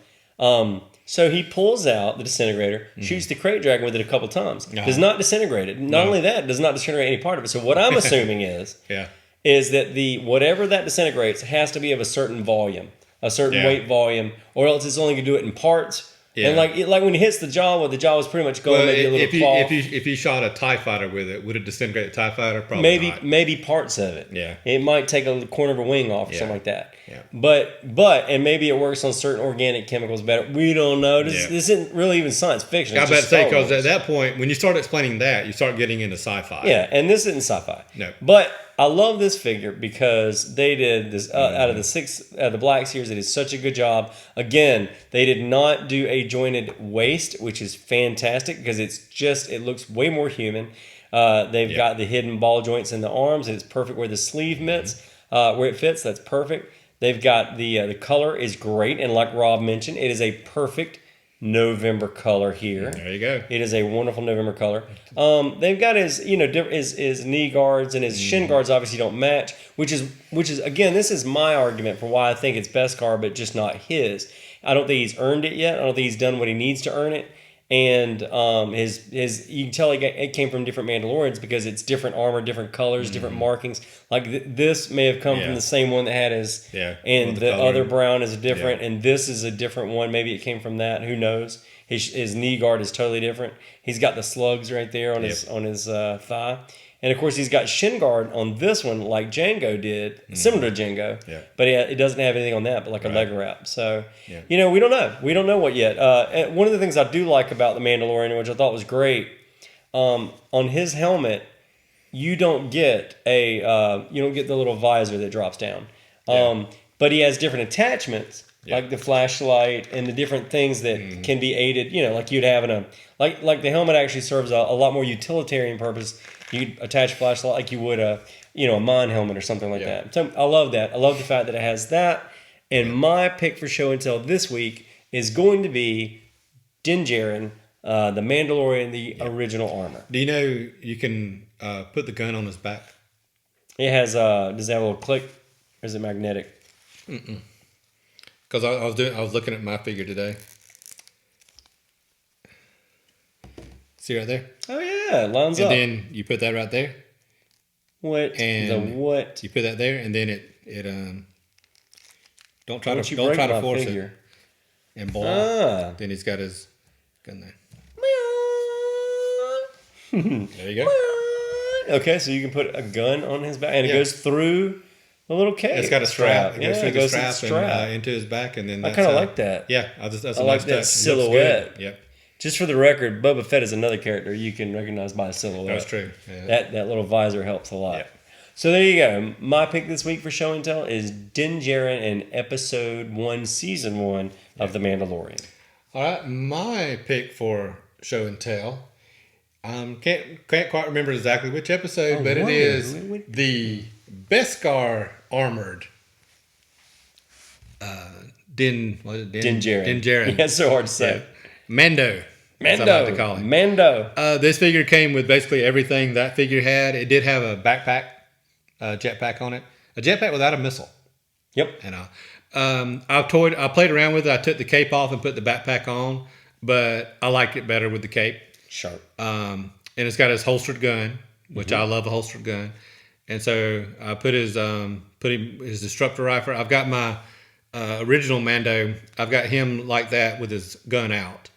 so he pulls out the disintegrator, shoots the crate dragon with it a couple times. Does not disintegrate it. Not only that, does not disintegrate any part of it. So what I'm assuming is that the whatever that disintegrates has to be of a certain volume, a certain weight volume, or else it's only going to do it in parts. Yeah. And like when it hits the jaw, the jaw was pretty much going maybe a little claw. If you shot a TIE fighter with it, would it disintegrate the TIE fighter? Probably not. Maybe parts of it. Yeah. It might take a corner of a wing off or something like that. Yeah. But and maybe it works on certain organic chemicals better. We don't know. This isn't really even science fiction. I was about to say, because at that point, when you start explaining that, you start getting into sci-fi. Yeah, and this isn't sci-fi. No. But I love this figure because they did this out of the Black series. They did such a good job. Again, they did not do a jointed waist, which is fantastic because it looks way more human. They've got the hidden ball joints in the arms, and it's perfect where the sleeve meets, where it fits. That's perfect. They've got the color is great, and like Rob mentioned, it is a perfect November color here. There you go. It is a wonderful November color. They've got his knee guards and his shin guards obviously don't match, which is again, this is my argument for why I think it's Beskar, but just not his. I don't think he's earned it yet. I don't think he's done what he needs to earn it. And his you can tell it came from different Mandalorians because it's different armor, different colors, different markings. Like this may have come from the same one that had his, and the other brown is different, and this is a different one. Maybe it came from that. Who knows? His knee guard is totally different. He's got the slugs right there on his thigh. And of course, he's got shin guard on this one, like Django did, similar to Django. Yeah. But it doesn't have anything on that, but like a leg wrap. So, we don't know. We don't know what yet. And one of the things I do like about the Mandalorian, which I thought was great, on his helmet, you don't get the little visor that drops down. But he has different attachments, like the flashlight and the different things that can be aided. Like you'd have in a like the helmet actually serves a lot more utilitarian purpose. You attach a flashlight like you would a mine helmet or something like that. So I love that. I love the fact that it has that. And my pick for show and tell this week is going to be Din Djarin, the Mandalorian, the original armor. Do you know you can put the gun on his back? It has does it have a little click, or is it magnetic? Because I was looking at my figure today. See right there? Oh yeah, it lines up. And then you put that right there. What? And the what? You put that there, and then it don't try to force it. And ball. Then he's got his gun there. There you go. Okay, so you can put a gun on his back, and it goes through the little case. It's got a strap. It goes through the strap and, into his back, and then I kind of like that. Yeah, that's I like that silhouette. Yep. Just for the record, Boba Fett is another character you can recognize by a silhouette. That's true. Yeah. That little visor helps a lot. Yeah. So there you go. My pick this week for show and tell is Din Djarin in episode 1, season 1 of The Mandalorian. All right, my pick for show and tell. Can't quite remember exactly which episode, but it is the Beskar armored Din Djarin. Din Djarin. Yeah, it's so hard to say. Yeah. Mando. As I like to call him. Mando. This figure came with basically everything that figure had. It did have a backpack, jetpack on it. A jetpack without a missile. Yep. And I played around with it. I took the cape off and put the backpack on, but I liked it better with the cape. Sharp. And it's got his holstered gun, which I love a holstered gun. And so I put his destructor rifle. I've got my original Mando, I've got him like that with his gun out,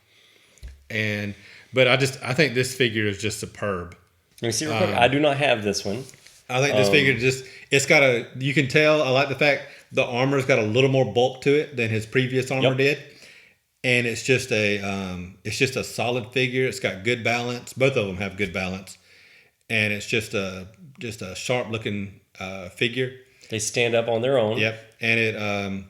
but I think this figure is just superb. Let me see real quick. I do not have this one. I think this figure you can tell. I like the fact the armor's got a little more bulk to it than his previous armor did, and it's just a solid figure. It's got good balance. Both of them have good balance, and it's just a sharp looking figure. They stand up on their own. Yep, and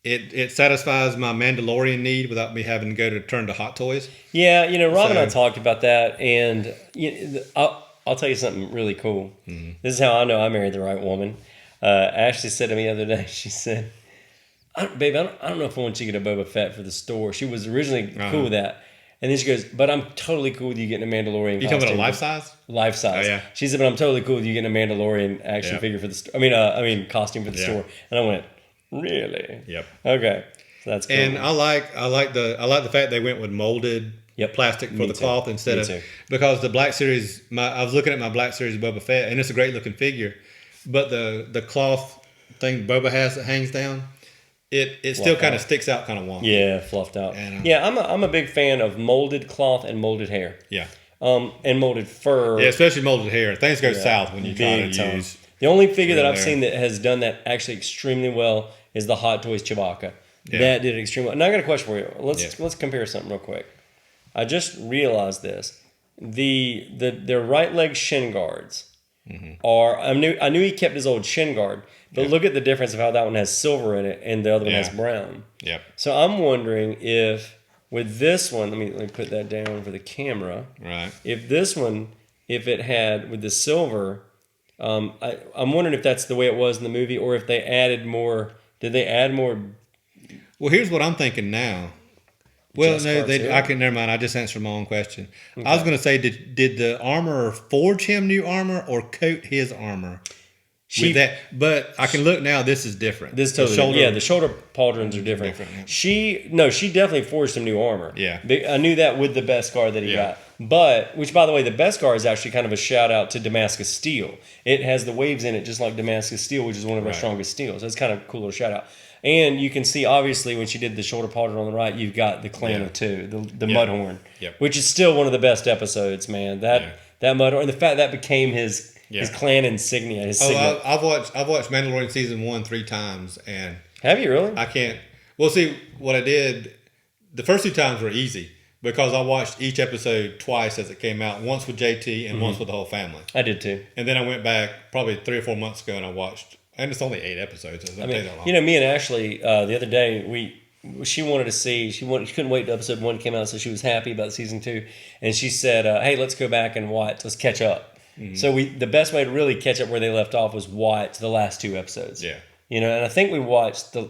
it satisfies my Mandalorian need without me having to turn to Hot Toys. Yeah, Rob and I talked about that, and I'll tell you something really cool. Mm-hmm. This is how I know I married the right woman. Ashley said to me the other day, she said, "Babe, I don't know if I want you to get a Boba Fett for the store." She was originally cool with that. And then she goes, "But I'm totally cool with you getting a Mandalorian costume." You talking about a life size? Life size. Oh, yeah. She said, "But I'm totally cool with you getting a Mandalorian action figure for the store. I mean, costume for the store." And I went, "Really?" Yep. Okay. So that's cool. And I like the fact they went with molded plastic for the cloth instead of because the Black Series. I was looking at my Black Series Boba Fett, and it's a great looking figure, but the cloth thing Boba has that hangs down. It still kind of sticks out kind of wonky. Yeah, fluffed out. And, I'm a big fan of molded cloth and molded hair. Yeah. And molded fur. Yeah, especially molded hair. Things go south when you try to use. The only figure that I've seen that has done that actually extremely well is the Hot Toys Chewbacca. Yeah. That did extremely well. Now I got a question for you. Let's compare something real quick. I just realized this. Their right leg shin guards are. I knew he kept his old shin guard. But look at the difference of how that one has silver in it and the other one has brown. Yep. So I'm wondering if with this one, let me put that down for the camera. Right. If this one, if it had with the silver, I'm wondering if that's the way it was in the movie or if they added more. Did they add more? Well, here's what I'm thinking now. Well, no, never mind. I just answered my own question. Okay. I was going to say, did the armorer forge him new armor or coat his armor? With that, but I can look now. This is different. This totally, the shoulder pauldrons are different. She definitely forged some new armor. Yeah, I knew that with the Beskar that he got. But which, by the way, the Beskar is actually kind of a shout out to Damascus steel. It has the waves in it, just like Damascus steel, which is one of our strongest steels. So it's kind of a cool little shout out. And you can see, obviously, when she did the shoulder pauldron on the right, you've got the Clan of Two, the Mudhorn, which is still one of the best episodes, man. That Mudhorn, and the fact that became his clan insignia. I've watched Mandalorian season 1 3 times, and have you really? I can't. Well, see what I did. The first 2 times were easy because I watched each episode twice as it came out. Once with JT and once with the whole family. I did too. And then I went back probably 3 or 4 months ago and I watched. And it's only 8 episodes. So me and Ashley the other day she wanted to see. She couldn't wait till episode 1 came out, so she was happy about season 2. And she said, "Hey, let's go back and watch. Let's catch up." Mm-hmm. So the best way to really catch up where they left off was watch the last 2 episodes. Yeah. And I think we watched the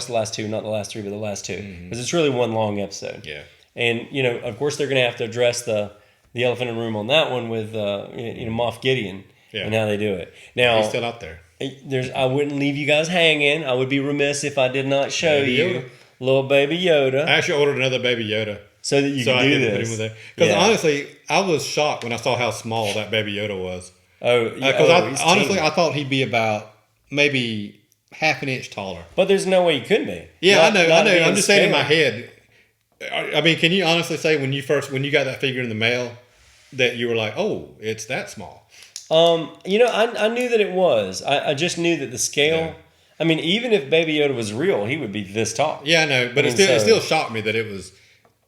last 2, not the last 3, but the last 2 because it's really one long episode. Yeah. And of course they're going to have to address the elephant in the room on that one with Moff Gideon and how they do it. Now he's still out there. I wouldn't leave you guys hanging. I would be remiss if I did not show you little baby Yoda. I actually ordered another baby Yoda. So that you can do this. Because honestly, I was shocked when I saw how small that baby Yoda was. Because I thought he'd be about maybe half an inch taller. But there's no way he could be. Yeah, I know. I'm just saying in my head. I mean, can you honestly say when you got that figure in the mail that you were like, oh, it's that small? I knew that it was. I just knew that the scale. Yeah. I mean, even if Baby Yoda was real, he would be this tall. Yeah, I know, but it still shocked me that it was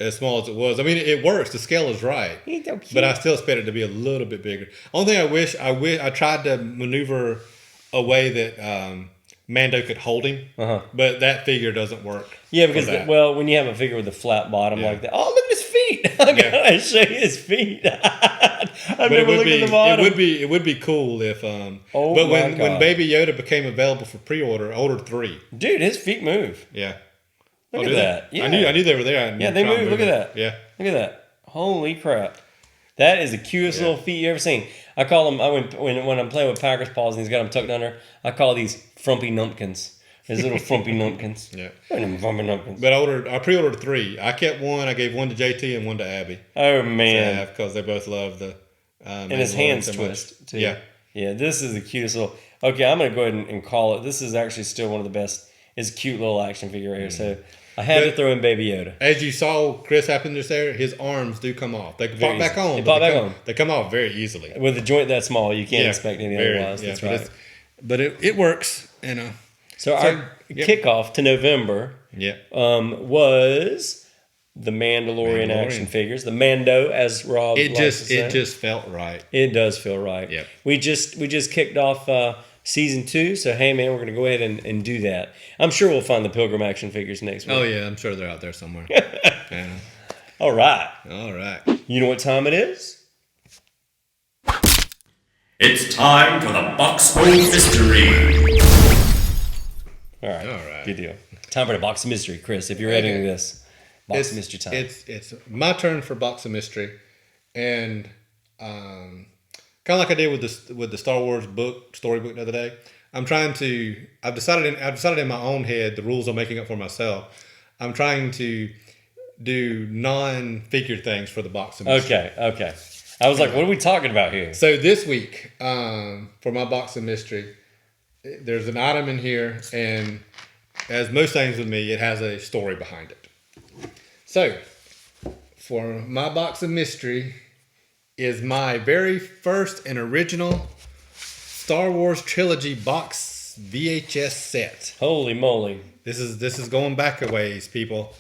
as small as it was. I mean, it works. The scale is right. He's so cute. But I still expect it to be a little bit bigger. Only thing I tried to maneuver a way that Mando could hold him, but that figure doesn't work. Yeah, because when you have a figure with a flat bottom like that, oh, look at his feet! I gotta show you his feet. I've never looked at the bottom. It would be cool if. But when Baby Yoda became available for pre-order, I ordered 3. Dude, his feet move. Yeah. Look at that. Yeah. I knew they were there. They move. Look at that. Yeah. Look at that. Holy crap. That is the cutest little feet you ever seen. I call them, when I'm playing with Packers paws and he's got them tucked under, I call these frumpy numpkins. His little frumpy numpkins. Yeah. Frumpy numpkins. But I pre-ordered 3. I kept 1. I gave 1 to JT and 1 to Abby. Oh, man. Because they both love the... and his hands twist, too. Yeah. Yeah, this is the cutest little... Okay, I'm going to go ahead and call it. This is actually still one of the best. is a cute little action figure right here. So I had to throw in Baby Yoda. As you saw Chris happen just there, his arms do come off. They pop back on. They come off very easily. With a joint that small, you can't expect any otherwise. That's right. But it works, So our kickoff to November was the Mandalorian action figures, the Mando, as Rob it just felt right. It does feel right. Yep. We just kicked off season 2, so hey man, we're gonna go ahead and do that. I'm sure we'll find the Pilgrim action figures next week. Oh yeah, I'm sure they're out there somewhere. All right. You know what time it is? It's time for the Box of Mystery. All right. Good deal. Time for the Box of Mystery, Chris. If you're editing this, Box of Mystery time. It's my turn for Box of Mystery, and kind of like I did with the Star Wars storybook the other day. I've decided in my own head the rules I'm making up for myself. I'm trying to do non-figure things for the Box of Mystery. Okay. I was like, what are we talking about here? So this week, for my Box of Mystery, there's an item in here, and as most things with me, it has a story behind it. So, for my Box of Mystery is my very first and original Star Wars trilogy box VHS set. Holy moly! This is going back a ways, people.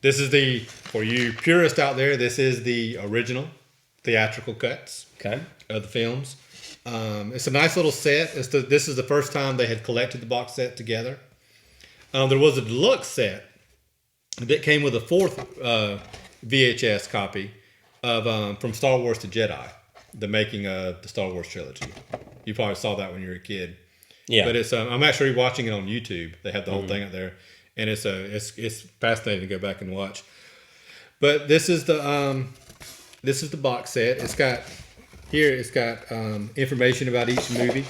This is for you purists out there. This is the original theatrical cuts of the films. It's a nice little set. This is the first time they had collected the box set together. There was a deluxe set that came with a fourth VHS copy of From Star Wars to Jedi, the making of the Star Wars trilogy. You probably saw that when you were a kid. Yeah. But it's I'm actually watching it on YouTube. They have the whole thing up there, and it's fascinating to go back and watch. But this is the box set. It's got information about each movie.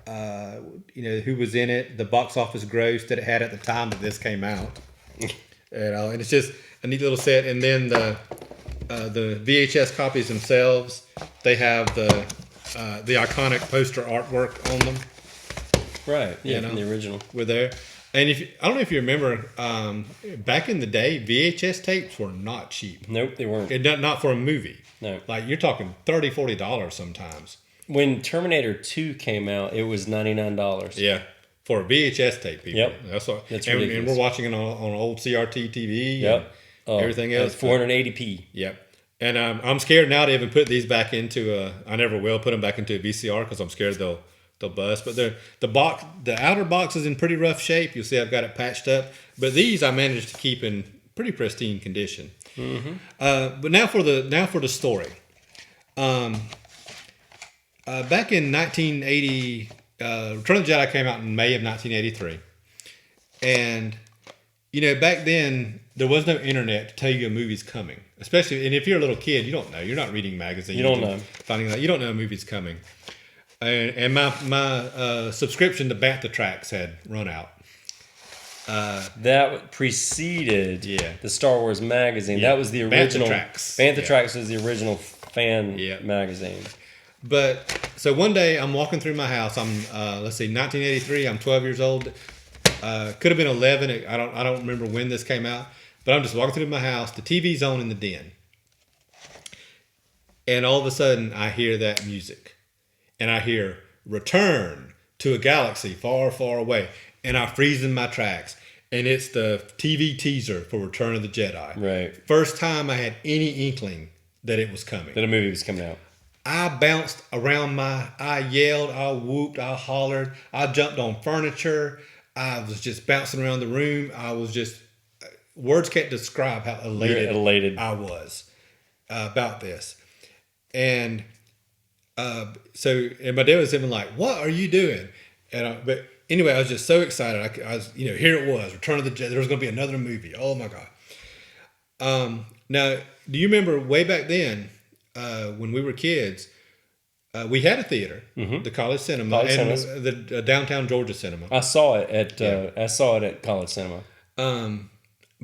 Who was in it, the box office gross that it had at the time that this came out. And it's just a neat little set. And then the VHS copies themselves, they have the iconic poster artwork on them. Right. Yeah, from the original. Were there. And I don't know if you remember, back in the day, VHS tapes were not cheap. Nope, they weren't. Not for a movie. No. Like, you're talking $30, $40 sometimes. When Terminator 2 came out, it was $99. Yeah. For a VHS tape, people. Yep. That's ridiculous. And we're watching it on old CRT TV. Yep. Everything else. 480p. Yep. And I'm scared now to even put these back into I never will put them back into a VCR because I'm scared they'll bust. But the outer box is in pretty rough shape. You'll see I've got it patched up. But these I managed to keep in pretty pristine condition. Mm-hmm. But now for the story. Back in 1980, Return of the Jedi came out in May of 1983, and back then there was no internet to tell you a movie's coming. Especially, and if you're a little kid, you don't know. You're not reading magazines. You don't know. Finding out you don't know a movie's coming. And my subscription to Bantha Tracks had run out. That preceded the Star Wars magazine. Yeah. That was the original. Bantha Tracks was the original fan magazine. But so one day I'm walking through my house. I'm 1983. I'm 12 years old. Could have been 11. I don't remember when this came out. But I'm just walking through my house. The TV's on in the den, and all of a sudden I hear that music, and I hear "Return to a Galaxy Far, Far Away," and I freeze in my tracks. And it's the TV teaser for Return of the Jedi. Right. First time I had any inkling that it was coming. That a movie was coming out. I bounced around I yelled, I whooped, I hollered, I jumped on furniture. I was just bouncing around the room. I was just, words can't describe how elated I was about this. And so my dad was even like, "What are you doing?" But anyway, I was just so excited. I was, here it was, Return of the Jedi. There was going to be another movie. Oh my God. Now, do you remember way back then, when we were kids, we had a theater, the College Cinema, and the downtown Georgia Cinema. I saw it at College Cinema.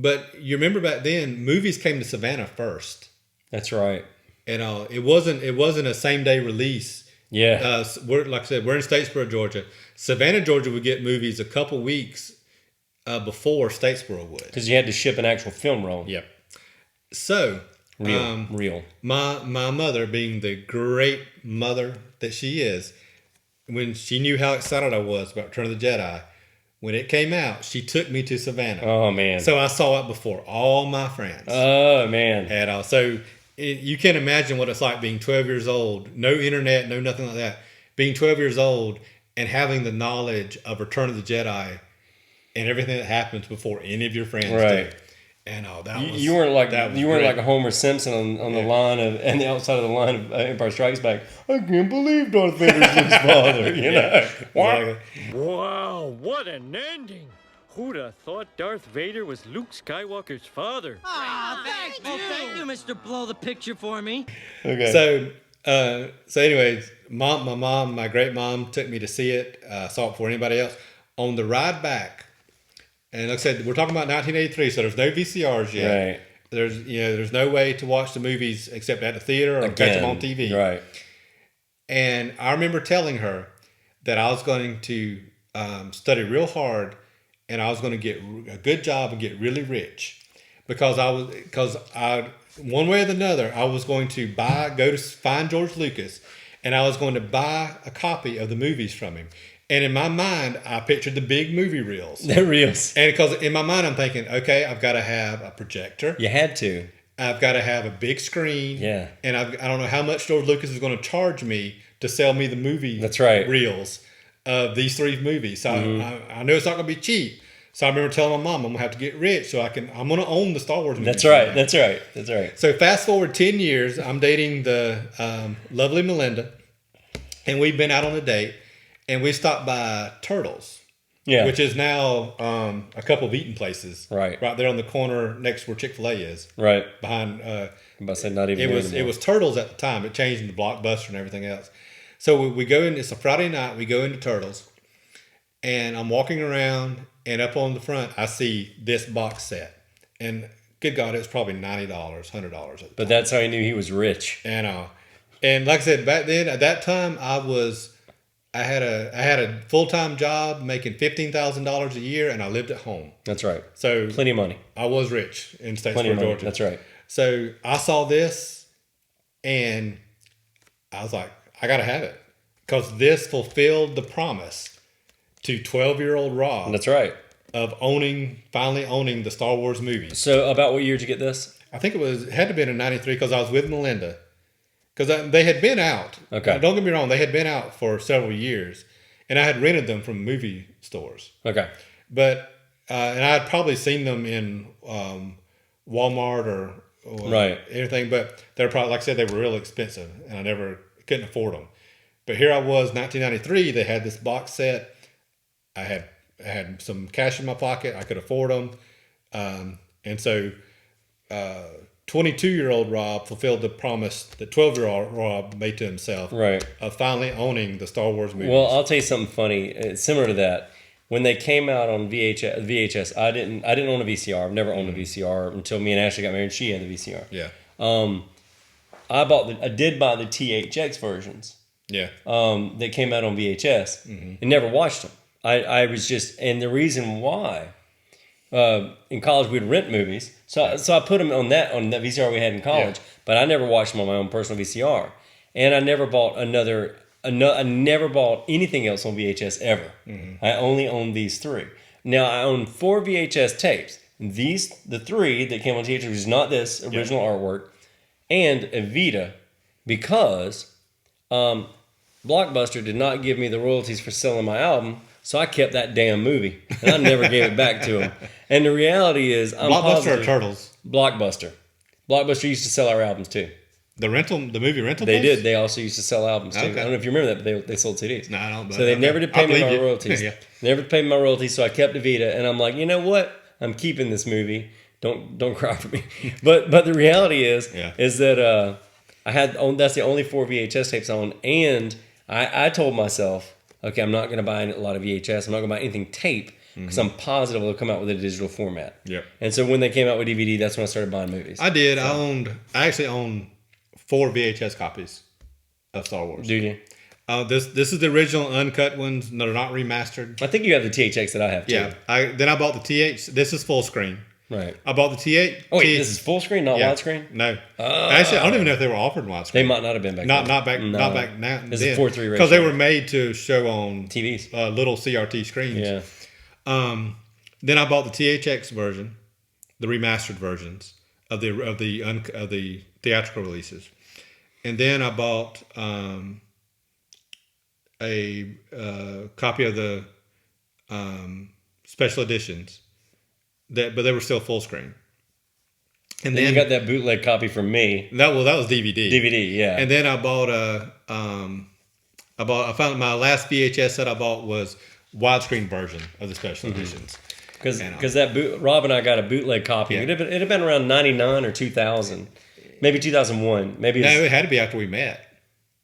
But you remember back then, movies came to Savannah first. That's right. And it wasn't a same day release. Yeah. Like I said, we're in Statesboro, Georgia. Savannah, Georgia would get movies a couple weeks before Statesboro would. Because you had to ship an actual film roll. Yep. So, Real. My mother, being the great mother that she is, when she knew how excited I was about Return of the Jedi, when it came out, she took me to Savannah. Oh, man. So I saw it before all my friends. Oh, man. And so you can't imagine what it's like being 12 years old, no internet, no nothing like that. Being 12 years old and having the knowledge of Return of the Jedi and everything that happens before any of your friends do. And you weren't like a Homer Simpson on the line of and the outside of the line of Empire Strikes Back. I can't believe Darth Vader's Luke's father. You know, Wow, what an ending! Who'd have thought Darth Vader was Luke Skywalker's father? Thank you, Mr. Blow the Picture for me. Okay. So anyways, my great mom took me to see it. Saw it before anybody else. On the ride back, and like I said, we're talking about 1983, so there's no VCRs yet. Right. There's no way to watch the movies except at the theater or catch them on TV. Right. And I remember telling her that I was going to study real hard, and I was going to get a good job and get really rich, because one way or another I was going to go to find George Lucas, and I was going to buy a copy of the movies from him. And in my mind, I pictured the big movie reels. The reels. And because in my mind, I'm thinking, okay, I've got to have a projector. You had to. I've got to have a big screen. Yeah. And I don't know how much George Lucas is going to charge me to sell me the movie reels of these 3 movies. So I know it's not going to be cheap. So I remember telling my mom, I'm going to have to get rich so I'm going to own the Star Wars movies. That's right. So fast forward 10 years, I'm dating the lovely Melinda, and we've been out on a date. And we stopped by Turtles, which is now a couple of eating places, right there on the corner next where Chick-fil-A is, right behind. I said not even. It was Turtles at the time. It changed into Blockbuster and everything else. So we go in. It's a Friday night. We go into Turtles, and I'm walking around, and up on the front, I see this box set, and good God, it's probably $90, $100. But that's how he knew he was rich. And like I said, back then at that time, I had a full-time job making $15,000 a year, and I lived at home. That's right. So plenty of money. I was rich in Statesboro, Georgia. That's right. So I saw this, and I was like, I got to have it, because this fulfilled the promise to 12-year-old Rob. That's right. Of finally owning the Star Wars movies. So about what year did you get this? I think it had to be in '93, because I was with Melinda. Because they had been out. Okay. Now, don't get me wrong. They had been out for several years. And I had rented them from movie stores. Okay. But, and I had probably seen them in Walmart or anything. But they're probably, like I said, they were real expensive. And I couldn't afford them. But here I was, 1993. They had this box set. I had some cash in my pocket. I could afford them. And so 22-year-old Rob fulfilled the promise that 12-year-old Rob made to himself, of finally owning the Star Wars movies. Well, I'll tell you something funny. It's similar to that. When they came out on VHS, I didn't own a VCR. I've never owned a VCR until me and Ashley got married, and she had the VCR. Yeah. I did buy the THX versions. Yeah. That came out on VHS, and never watched them. I was just, and the reason why. In college, we'd rent movies, so I put them on that VCR we had in college. But I never watched them on my own personal VCR, and I never bought I never bought anything else on VHS ever. I only owned these 3. Now I own 4 VHS tapes. The 3 that came on VHS, which is not this original artwork, and a Vita, because Blockbuster did not give me the royalties for selling my album. So I kept that damn movie, and I never gave it back to him. And the reality is, Blockbuster or Turtles? Blockbuster. Blockbuster used to sell our albums too. The movie rental. They place? did. They also used to sell albums too. Okay. I don't know if you remember that, but they sold CDs. No, I don't. So they never did pay me my royalties. Never paid me my royalties. So I kept the Vita, and I'm like, you know what? I'm keeping this movie. Don't cry for me. But the reality is that that's the only 4 VHS tapes I own, and I told myself, okay, I'm not going to buy a lot of VHS. I'm not going to buy anything tape, because I'm positive it'll come out with a digital format. Yeah. And so when they came out with DVD, that's when I started buying movies. I did. So. I actually owned 4 VHS copies of Star Wars. Do you? This is the original uncut ones. No, they're not remastered. I think you have the THX that I have too. Yeah. Then I bought the TH. This is full screen. Right. I bought the TH. Oh wait, this is full screen, not widescreen? No. Actually, I don't even know if they were offered widescreen. They might not have been back then. Not back now. This is 4:3 ratio. Because they were made to show on TVs. Little CRT screens. Yeah. Then I bought the THX version, the remastered versions of the theatrical releases, and then I bought a copy of the special editions. But they were still full screen. And then you got that bootleg copy from me. That was DVD. DVD, yeah. And then I bought I found my last VHS that I bought was widescreen version of the special editions. Because Rob and I got a bootleg copy. Yeah. It'd have been around 99 or 2000, maybe 2001, maybe. No, it had to be after we met.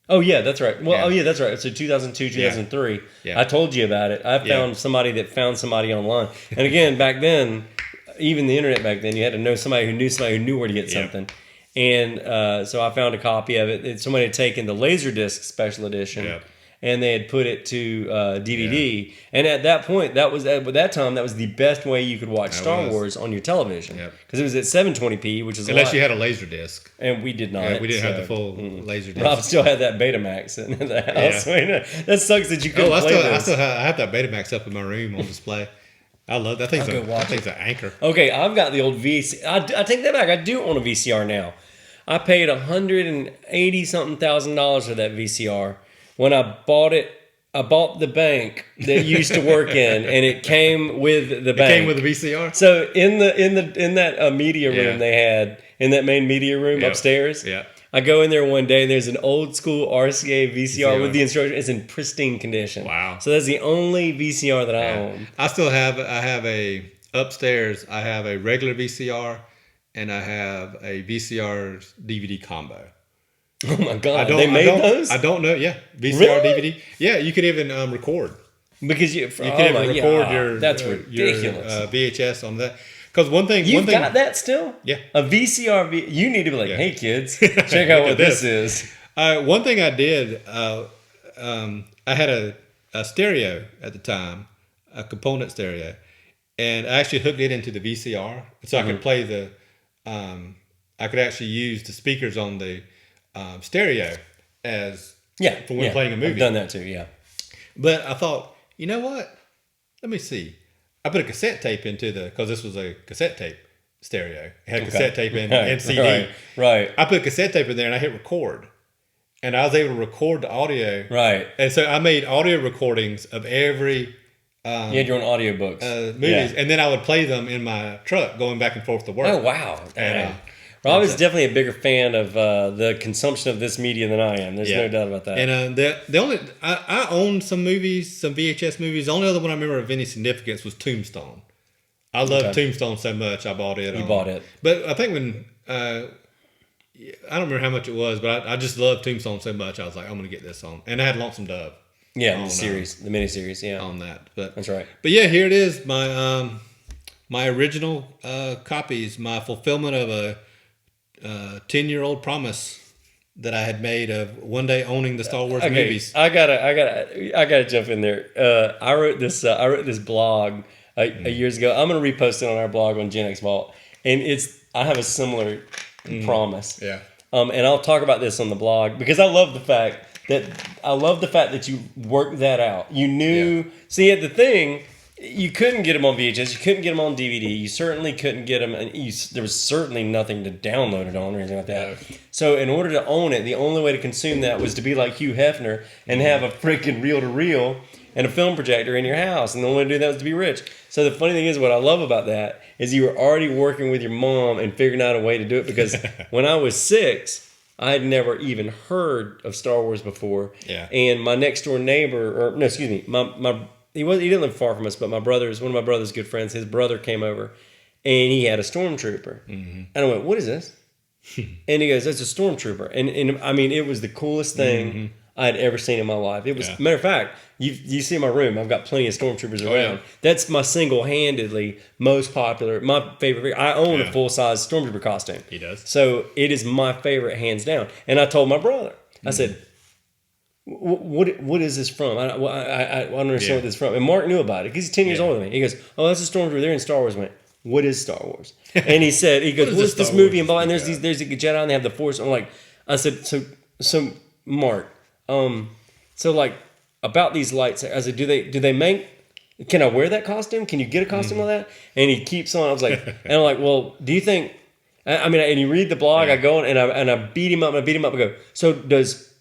Oh yeah, that's right. Well, Yeah. oh yeah, that's right. So 2002, 2003. Yeah. I told you about it. I found somebody that found somebody online. And again, back then, even the internet back then, you had to know somebody who knew where to get something. And so I found a copy of it. Somebody had taken the Laserdisc special edition. Yep. And they had put it to DVD, and at that point, at that time, that was the best way you could watch Star Wars on your television, because it was at 720p, which is unless you had a laser disc, and we did not. Yeah, we didn't have the full laser disc. Rob still had that Betamax in the house. Yeah. That sucks that you couldn't play this. I have that Betamax up in my room on display. I love that thing's an anchor. Okay, I've got the old VCR. I take that back. I do own a VCR now. I paid $180 something thousand for that VCR. When I bought it, I bought the bank that you used to work in, and it came with the bank. It came with the VCR. So in that media room they had, in that main media room upstairs. Yeah. I go in there one day. There's an old school RCA VCR with the instruction. It's in pristine condition. Wow. So that's the only VCR that I own. I still have. I have upstairs. I have a regular VCR, and I have a VCR DVD combo. Oh my God! They made those? I don't know. Yeah, VCR Really? DVD. Yeah, you could even record. Because you can even record your that's ridiculous. Your, VHS on that. Because one thing got that still? Yeah, a VCR. You need to be like, hey kids, check out what this is. One thing I did. I had a stereo at the time, a component stereo, and I actually hooked it into the VCR so I could play the. I could actually use the speakers on the stereo for when playing a movie. I've done that too, yeah. But I thought, you know what? Let me see. I put a cassette tape into because this was a cassette tape stereo. It had cassette tape and CD. Right. I put cassette tape in there and I hit record. And I was able to record the audio. Right. And so I made audio recordings of every you had your own audiobooks. Movies. And then I would play them in my truck going back and forth to work. Oh, wow. Rob is definitely a bigger fan of the consumption of this media than I am. There's no doubt about that. And the only I owned some movies, some VHS movies. The only other one I remember of any significance was Tombstone. I loved Tombstone so much, I bought it. You bought it. But I think when I don't remember how much it was, but I just loved Tombstone so much. I was like, I'm going to get this on. And I had Lonesome Dove. Yeah, the series, the miniseries. Yeah, on that. But that's right. But yeah, here it is. My original copies. My fulfillment of a 10-year-old promise that I had made of one day owning the Star Wars movies. I gotta jump in there. I wrote this blog years ago. I'm gonna repost it on our blog on GenX Vault, and I have a similar promise. Yeah. And I'll talk about this on the blog because I love the fact that you worked that out. You knew. Yeah. See, the thing. You couldn't get them on VHS. You couldn't get them on DVD. You certainly couldn't get them. There was certainly nothing to download it on or anything like that. So in order to own it, the only way to consume that was to be like Hugh Hefner and have a freaking reel-to-reel and a film projector in your house. And the only way to do that was to be rich. So the funny thing is, what I love about that is you were already working with your mom and figuring out a way to do it. Because when I was 6, I had never even heard of Star Wars before. Yeah. And my next door neighbor, he didn't live far from us, but one of my brother's good friends, his brother came over, and he had a stormtrooper. Mm-hmm. And I went, "What is this?" And he goes, "That's a stormtrooper." And I mean, it was the coolest thing I had ever seen in my life. It was, matter of fact, you see my room. I've got plenty of stormtroopers around. Yeah. That's my single-handedly most popular, my favorite. I own a full-size stormtrooper costume. He does. So it is my favorite, hands down. And I told my brother, I said, what is this from? I don't understand what this is from. And Mark knew about it because he's 10 years older than me. He goes, oh, that's a Stormtrooper there in Star Wars. I went, what is Star Wars? And he goes, what's this movie involved? And there's a Jedi and they have the Force. I'm like, I said, so Mark, so like about these lights, I said, do they make, can I wear that costume? Can you get a costume of that? And he keeps on. I was like, and I'm like, well, do you think, I mean, and you read the blog, I go and I beat him up, I go, so does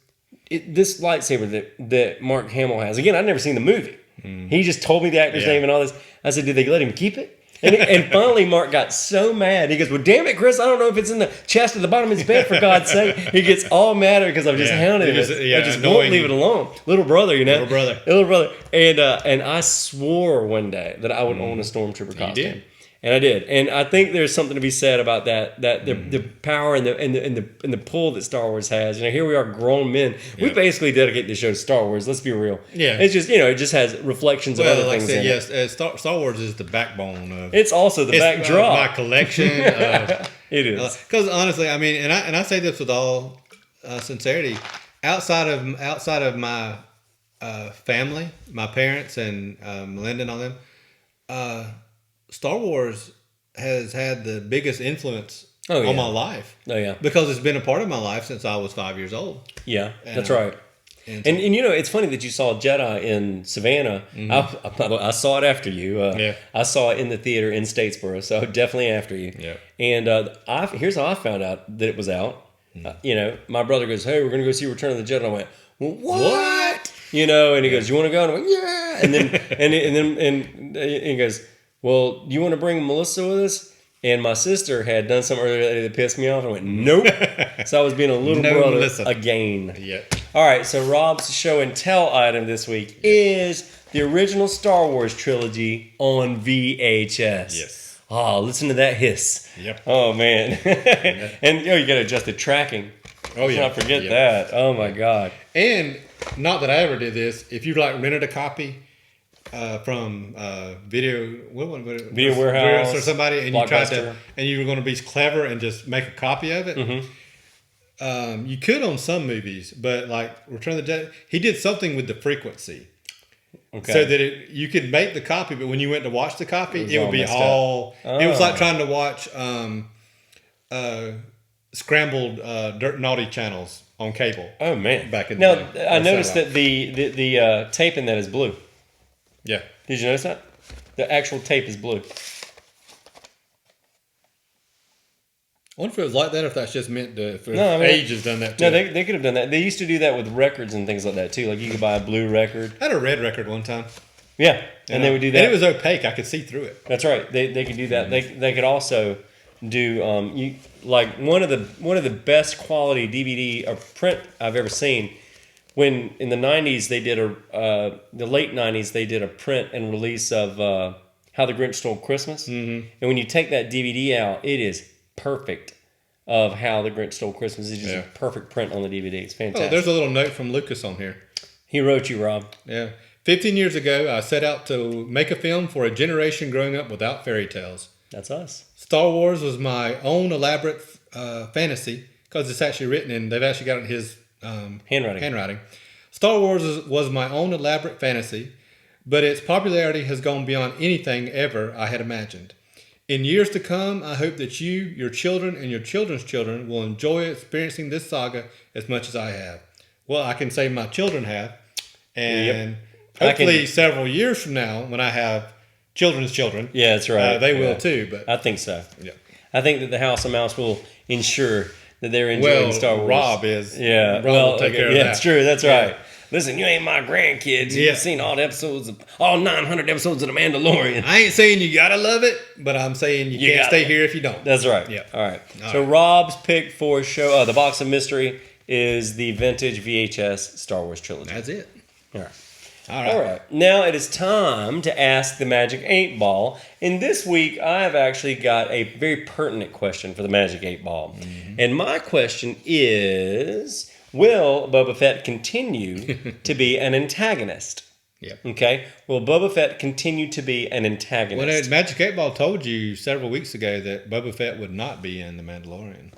this lightsaber that Mark Hamill has, again, I'd never seen the movie. He just told me the actor's name and all this. I said, did they let him keep it? And finally, Mark got so mad. He goes, well, damn it, Chris, I don't know if it's in the chest at the bottom of his bed, for God's sake. He gets all mad because I'm just hounding him. I just won't leave it alone. Little brother, you know? Little brother. And I swore one day that I would own a Stormtrooper costume. You did. And I did. And I think there's something to be said about that the power and the pull that Star Wars has. You know, here we are, grown men. We basically dedicate the show to Star Wars. Let's be real. Yeah. It's just, it just has reflections of other things. Yes, Star Wars is the backbone of. It's also the backdrop. My collection. It is. Because honestly, I mean, and I say this with all sincerity, outside of my family, my parents and Melinda and all them, Star Wars has had the biggest influence on my life. Oh, yeah. Because it's been a part of my life since I was 5 years old. Yeah, that's right. And it's funny that you saw Jedi in Savannah. I saw it after you. I saw it in the theater in Statesboro, so definitely after you. Yeah. And here's how I found out that it was out. My brother goes, hey, we're going to go see Return of the Jedi. I went, well, what? And he goes, you want to go? And I went, yeah. And then and he goes, well, do you want to bring Melissa with us? And my sister had done something earlier that pissed me off. I went, nope. So I was being a little brother Melissa. Again. Yep. All right, so Rob's show and tell item this week is the original Star Wars trilogy on VHS. Yes. Oh, listen to that hiss. Yep. Oh, man. And you got to adjust the tracking. Oh, yeah. Let's not forget that. Oh, my God. And not that I ever did this, if you rented a copy from Video Warehouse or somebody, and you tried to, and you were going to be clever and just make a copy of it. You could on some movies, but like Return of the Jedi, he did something with the frequency, so that you could make the copy, but when you went to watch the copy, it would be all. It was like trying to watch scrambled Dirt Naughty channels on cable. Oh man! Back in the day. I noticed that the tape in that is blue. Yeah. Did you notice that? The actual tape is blue. I wonder if it was like that, or if that's just meant to. Age has done that too. No, they could have done that. They used to do that with records and things like that too. Like you could buy a blue record. I had a red record one time. Yeah, and they would do that. And it was opaque. I could see through it. That's right. They could do that. They could also do one of the best quality DVD or print I've ever seen. When in the 90s they did the late 90s they did a print and release of How the Grinch Stole Christmas, and when you take that DVD out, it is perfect of How the Grinch Stole Christmas. It's just a perfect print on the DVD. It's fantastic. Oh, there's a little note from Lucas on here. He wrote you, Rob. Yeah. 15 years ago, I set out to make a film for a generation growing up without fairy tales. That's us. Star Wars was my own elaborate fantasy, because it's actually written in, they've actually got it in his handwriting. Star Wars was my own elaborate fantasy, but its popularity has gone beyond anything ever I had imagined. In years to come, I hope that you, your children, and your children's children will enjoy experiencing this saga as much as I have. Well, I can say my children have, and hopefully several years from now, when I have children's children, yeah, that's right, they will too. But I think so. Yeah, I think that the House of Mouse will ensure that they're enjoying Star Wars. Rob is. Yeah. Rob will take care of that. That's true. That's right. Listen, you ain't my grandkids. You've seen all 900 episodes of The Mandalorian. I ain't saying you gotta love it, but I'm saying you can't stay here if you don't. That's right. Yeah. All right. So Rob's pick for the Box of Mystery is the vintage VHS Star Wars trilogy. That's it. All right. All right. Now it is time to ask the Magic 8 Ball. And this week, I have actually got a very pertinent question for the Magic 8 Ball. Mm-hmm. And my question is, will Boba Fett continue to be an antagonist? Yep. Okay. Will Boba Fett continue to be an antagonist? Well, Magic 8 Ball told you several weeks ago that Boba Fett would not be in The Mandalorian.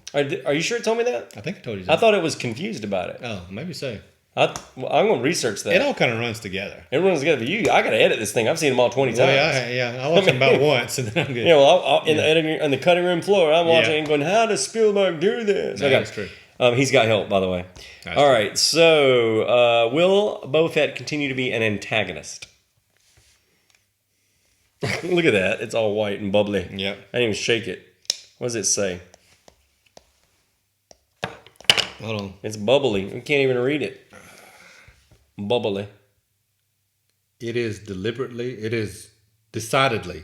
Are you sure it told me that? I think it told you that. I thought it was confused about it. Oh, maybe so. I'm going to research that. It all kind of runs together. It runs together for you. I got to edit this thing. I've seen them all 20 times. Well, I watched them about once, and then I'm good. You know, in the editing, on the cutting room floor, I'm watching and going, "How does Spielberg do this?" No, that's true. He's got help, by the way. That's all true. right, so will Boba Fett continue to be an antagonist? Look at that. It's all white and bubbly. Yep. I didn't even shake it. What does it say? Hold on. It's bubbly. We can't even read it. Bubbly. It is decidedly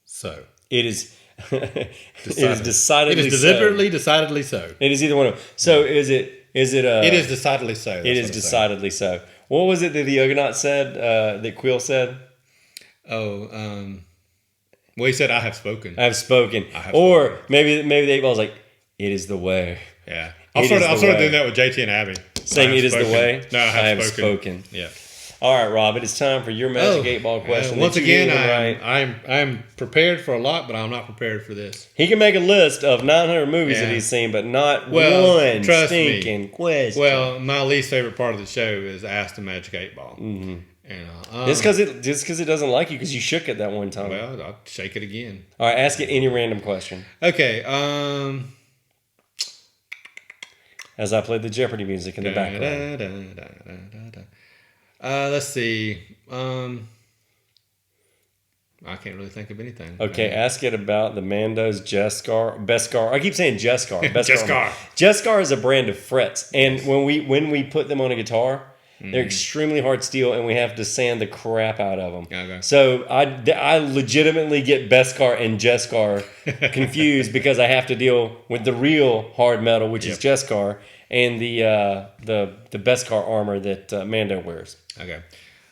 so. It is. It is Decidedly. decidedly. It is deliberately, decidedly so. It is either one of them. So is it? Is it? It is decidedly so. It is decidedly so. What was it that the Yogonaut said? That Quill said? Oh, well, he said, "I have spoken." I have spoken. have or spoken. maybe the 8 Ball's like, "It is the way." Yeah, It I've is started the way. doing that with JT and Abby. Saying I have it is the spoken. way. No, I have spoken. Yeah. All right, Rob. It is time for your Magic 8 Ball question. Once that you again, didn't even write. I'm prepared for a lot, but I'm not prepared for this. He can make a list of 900 movies that Yeah. he's seen, but not Well, one trust me. stinking question. Well, my least favorite part of the show is Ask the Magic 8 Ball. Mm-hmm. And, just because it doesn't like you because you shook it that one time. well, I'll shake it again. All right, ask it any random question. Okay. As I played the Jeopardy music in the background. Let's see. I can't really think of anything. Okay, ask it about the Mando's Beskar. I keep saying Jeskar. Jeskar. Jeskar is a brand of frets, and when we put them on a guitar, they're extremely hard steel, and we have to sand the crap out of them. Okay. So I legitimately get Beskar and Jeskar confused because I have to deal with the real hard metal, which is Jeskar, and the Beskar armor that Mando wears. Okay.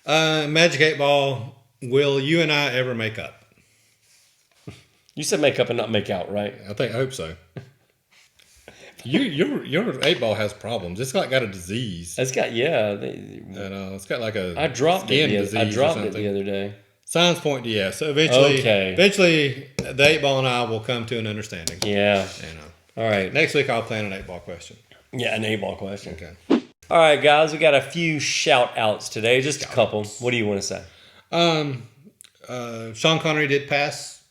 Magic 8 Ball. Will you and I ever make up? You said make up and not make out, right? I hope so. Your 8 Ball has problems. It's got a disease. It's got It's got like a I dropped skin it. disease I dropped or it something. the other day. Signs point to yes. So eventually, Okay. the 8 Ball and I will come to an understanding. Yeah. All right. Next week I'll plan an 8 Ball question. Yeah, an 8 Ball question. Okay. All right, guys, we got a few shout outs today. Just a couple. What do you want to say? Sean Connery did pass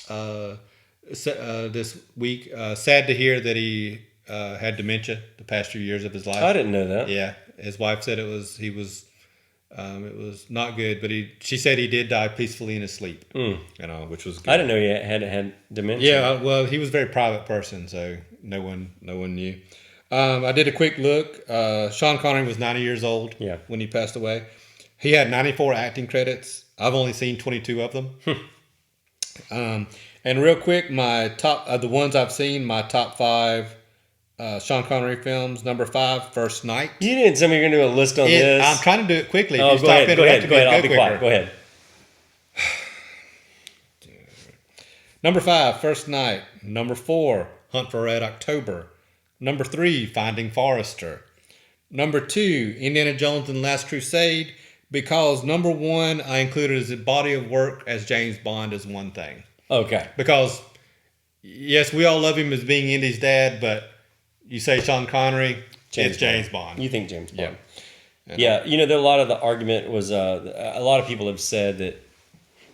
this week. Sad to hear that he had dementia the past few years of his life. I didn't know that. Yeah, his wife said it was not good, but she said he did die peacefully in his sleep. Which was good. I didn't know he had dementia. Yeah, well, he was a very private person, so no one knew. I did a quick look. Sean Connery was 90 years old when he passed away. He had 94 acting credits. I've only seen 22 of them. And real quick, my top the ones I've seen, my top 5 Sean Connery films. Number 5, First Night. You didn't tell me you're going to do a list on this. I'm trying to do it quickly. Oh, If you go stop ahead. Go interrupting ahead. me, I'll be quiet. quicker. Go ahead. Number 5, First Night. Number 4, Hunt for Red October. Number 3, Finding Forrester. Number 2, Indiana Jones and the Last Crusade. Because number 1, I included as a body of work as James Bond as one thing. Okay. Because, yes, we all love him as being Indy's dad, but you say Sean Connery, it's James Bond. You think James Bond. Yeah. Yeah, a lot of the argument was, a lot of people have said that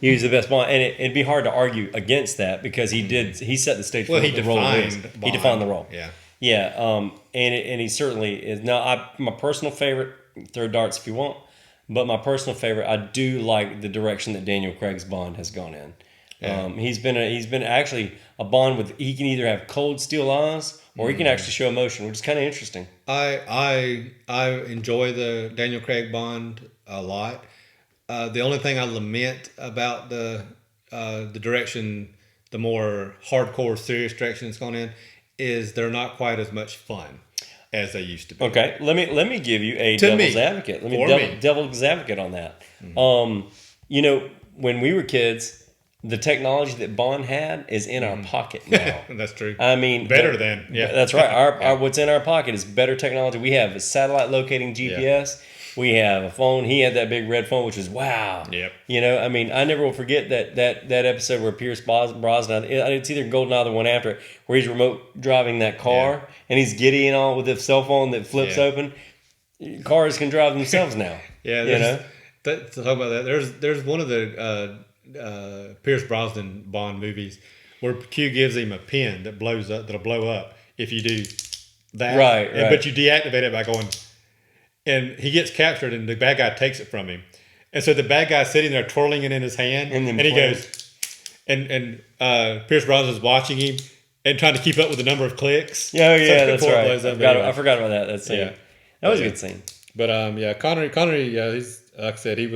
he was the best Bond, and it'd be hard to argue against that because he set the stage for Well, he the role it is. defined He defined the Bond. role. Yeah. Yeah, and he certainly is. Now, my personal favorite, throw darts if you want, but my personal favorite, I do like the direction that Daniel Craig's Bond has gone in. Yeah. He's been actually a Bond with, he can either have cold steel eyes or he can actually show emotion, which is kind of interesting. I enjoy the Daniel Craig Bond a lot. The only thing I lament about the direction, the more hardcore, serious direction it's gone in, is they're not quite as much fun as they used to be. Okay, let me give you a To devil's me. advocate. Let me For me. devil's advocate on that. When we were kids, the technology that Bond had is in our pocket now. That's true. I mean, Better than, yeah. That's right. Our what's in our pocket is better technology. We have a satellite locating GPS. We have a phone. He had that big red phone, which is wow. Yep. I never will forget that episode where Pierce Brosnan, it's either GoldenEye or the one after it, where he's remote driving that car and he's giddy and all with the cell phone that flips open. cars can drive themselves now. Yeah, you know. To talk about that, there's one of the Pierce Brosnan Bond movies where Q gives him a pin that blows up, that'll blow up if you do that. Right. But you deactivate it by going, and he gets captured, and the bad guy takes it from him, and so the bad guy's sitting there twirling it in his hand, and he goes, and Pierce Brosnan's watching him and trying to keep up with the number of clicks. Oh yeah, that's right. I forgot about that. That scene. Yeah. That was a good scene. But Connery, he's like I said, he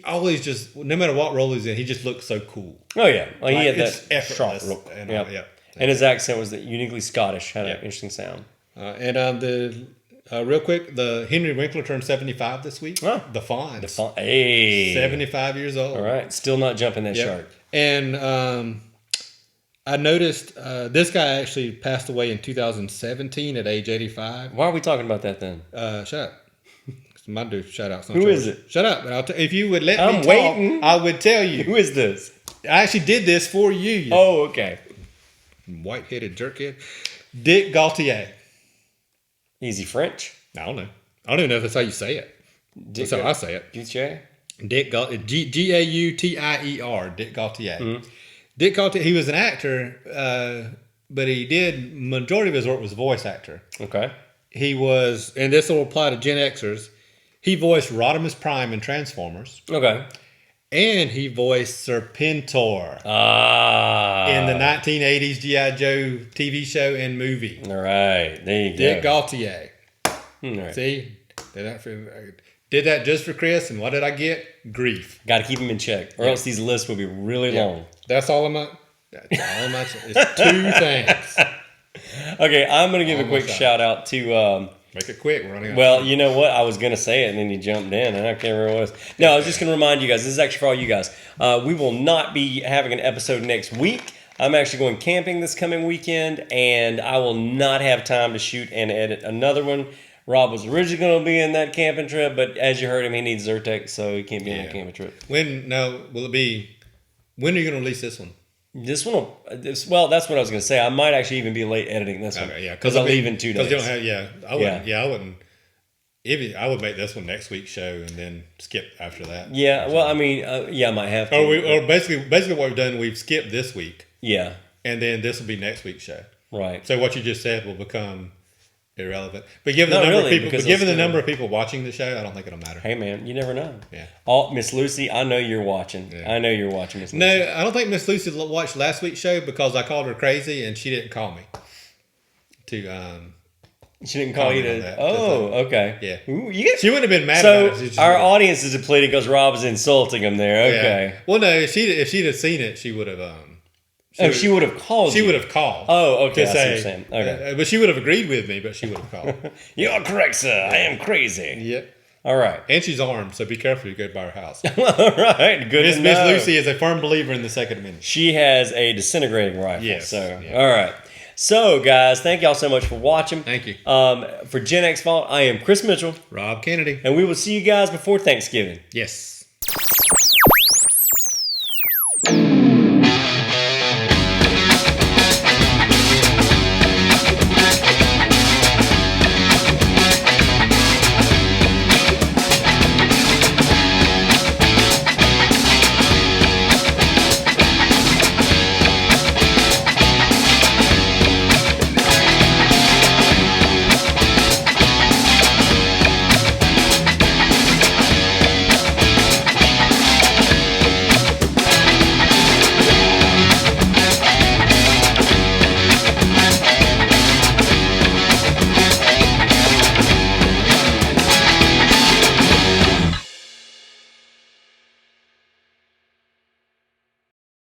always just no matter what role he's in, he just looked so cool. Oh yeah, like he had it's that sharp effortless. look. And, Yep. And his accent was uniquely Scottish. Had an interesting sound. Real quick, the Henry Winkler turned 75 this week. Oh. The Fonz. Hey, 75 years old. All right, still not jumping that shark. And I noticed this guy actually passed away in 2017 at age 85. Why are we talking about that then? Shut up. My dude, shout out. Who is it? Shut up. And if you would let me I'm talk, waiting. I would tell you. Who is this? I actually did this for you. Oh, okay. White-headed jerkhead. Dick Gaultier. Easy French. I don't know. I don't even know if that's how you say it. Dick, That's how I say it. DJ? Dick Gaultier. Gautier. Dick Gaultier. Mm-hmm. Dick Gaultier, he was an actor, but he did, majority of his work was voice actor. Okay. He was, and this will apply to GenXers, he voiced Rodimus Prime in Transformers. Okay. And he voiced Serpentor in the 1980s G.I. Joe TV show and movie. All right. There you Dick go. Gaultier. All right. See? Did that just for Chris, and what did I get? Grief. Got to keep him in check, or else these lists will be really long. That's all I'm at. It's two things. Okay, I'm going to give a quick shout out to... Make it quick. We're running out. Well, you know what? I was going to say it, and then you jumped in, and I can't remember what it was. No, I was just going to remind you guys. This is actually for all you guys. We will not be having an episode next week. I'm actually going camping this coming weekend, and I will not have time to shoot and edit another one. Rob was originally going to be in that camping trip, but as you heard him, he needs Zyrtec, so he can't be on the camping trip. When are you going to release this one? This one that's what I was going to say. I might actually even be late editing this one. Okay, yeah. Because I'll leave in 2 days. Because you don't have, I wouldn't. I would make this one next week's show and then skip after that. Yeah, well, I mean, I might have to. Or basically what we've done, we've skipped this week. Yeah. And then this will be next week's show. Right. So what you just said will become irrelevant. But given the number of people watching the show, I don't think it'll matter. Hey man, you never know. Yeah. Miss Lucy, I know you're watching. Yeah. I know you're watching, Miss Lucy. No, I don't think Miss Lucy watched last week's show because I called her crazy and she didn't call me. She didn't call you to. Okay. Yeah. Ooh, she wouldn't have been mad about it. So our audience is depleted because Rob is insulting them there. Okay. Yeah. Well, no, if she'd have seen it, she would have. She would have called. She would have called. Oh, okay. To say, what you're saying. Okay. But she would have agreed with me, but she would have called. You're correct, sir. I am crazy. Yep. All right. And she's armed, so be careful you go by her house. All right. Good to know. Miss Lucy is a firm believer in the Second Amendment. She has a disintegrating rifle. Yes. So, all right. So, guys, thank y'all so much for watching. Thank you. For GenX Vault, I am Chris Mitchell. Rob Cannady. And we will see you guys before Thanksgiving. Yes.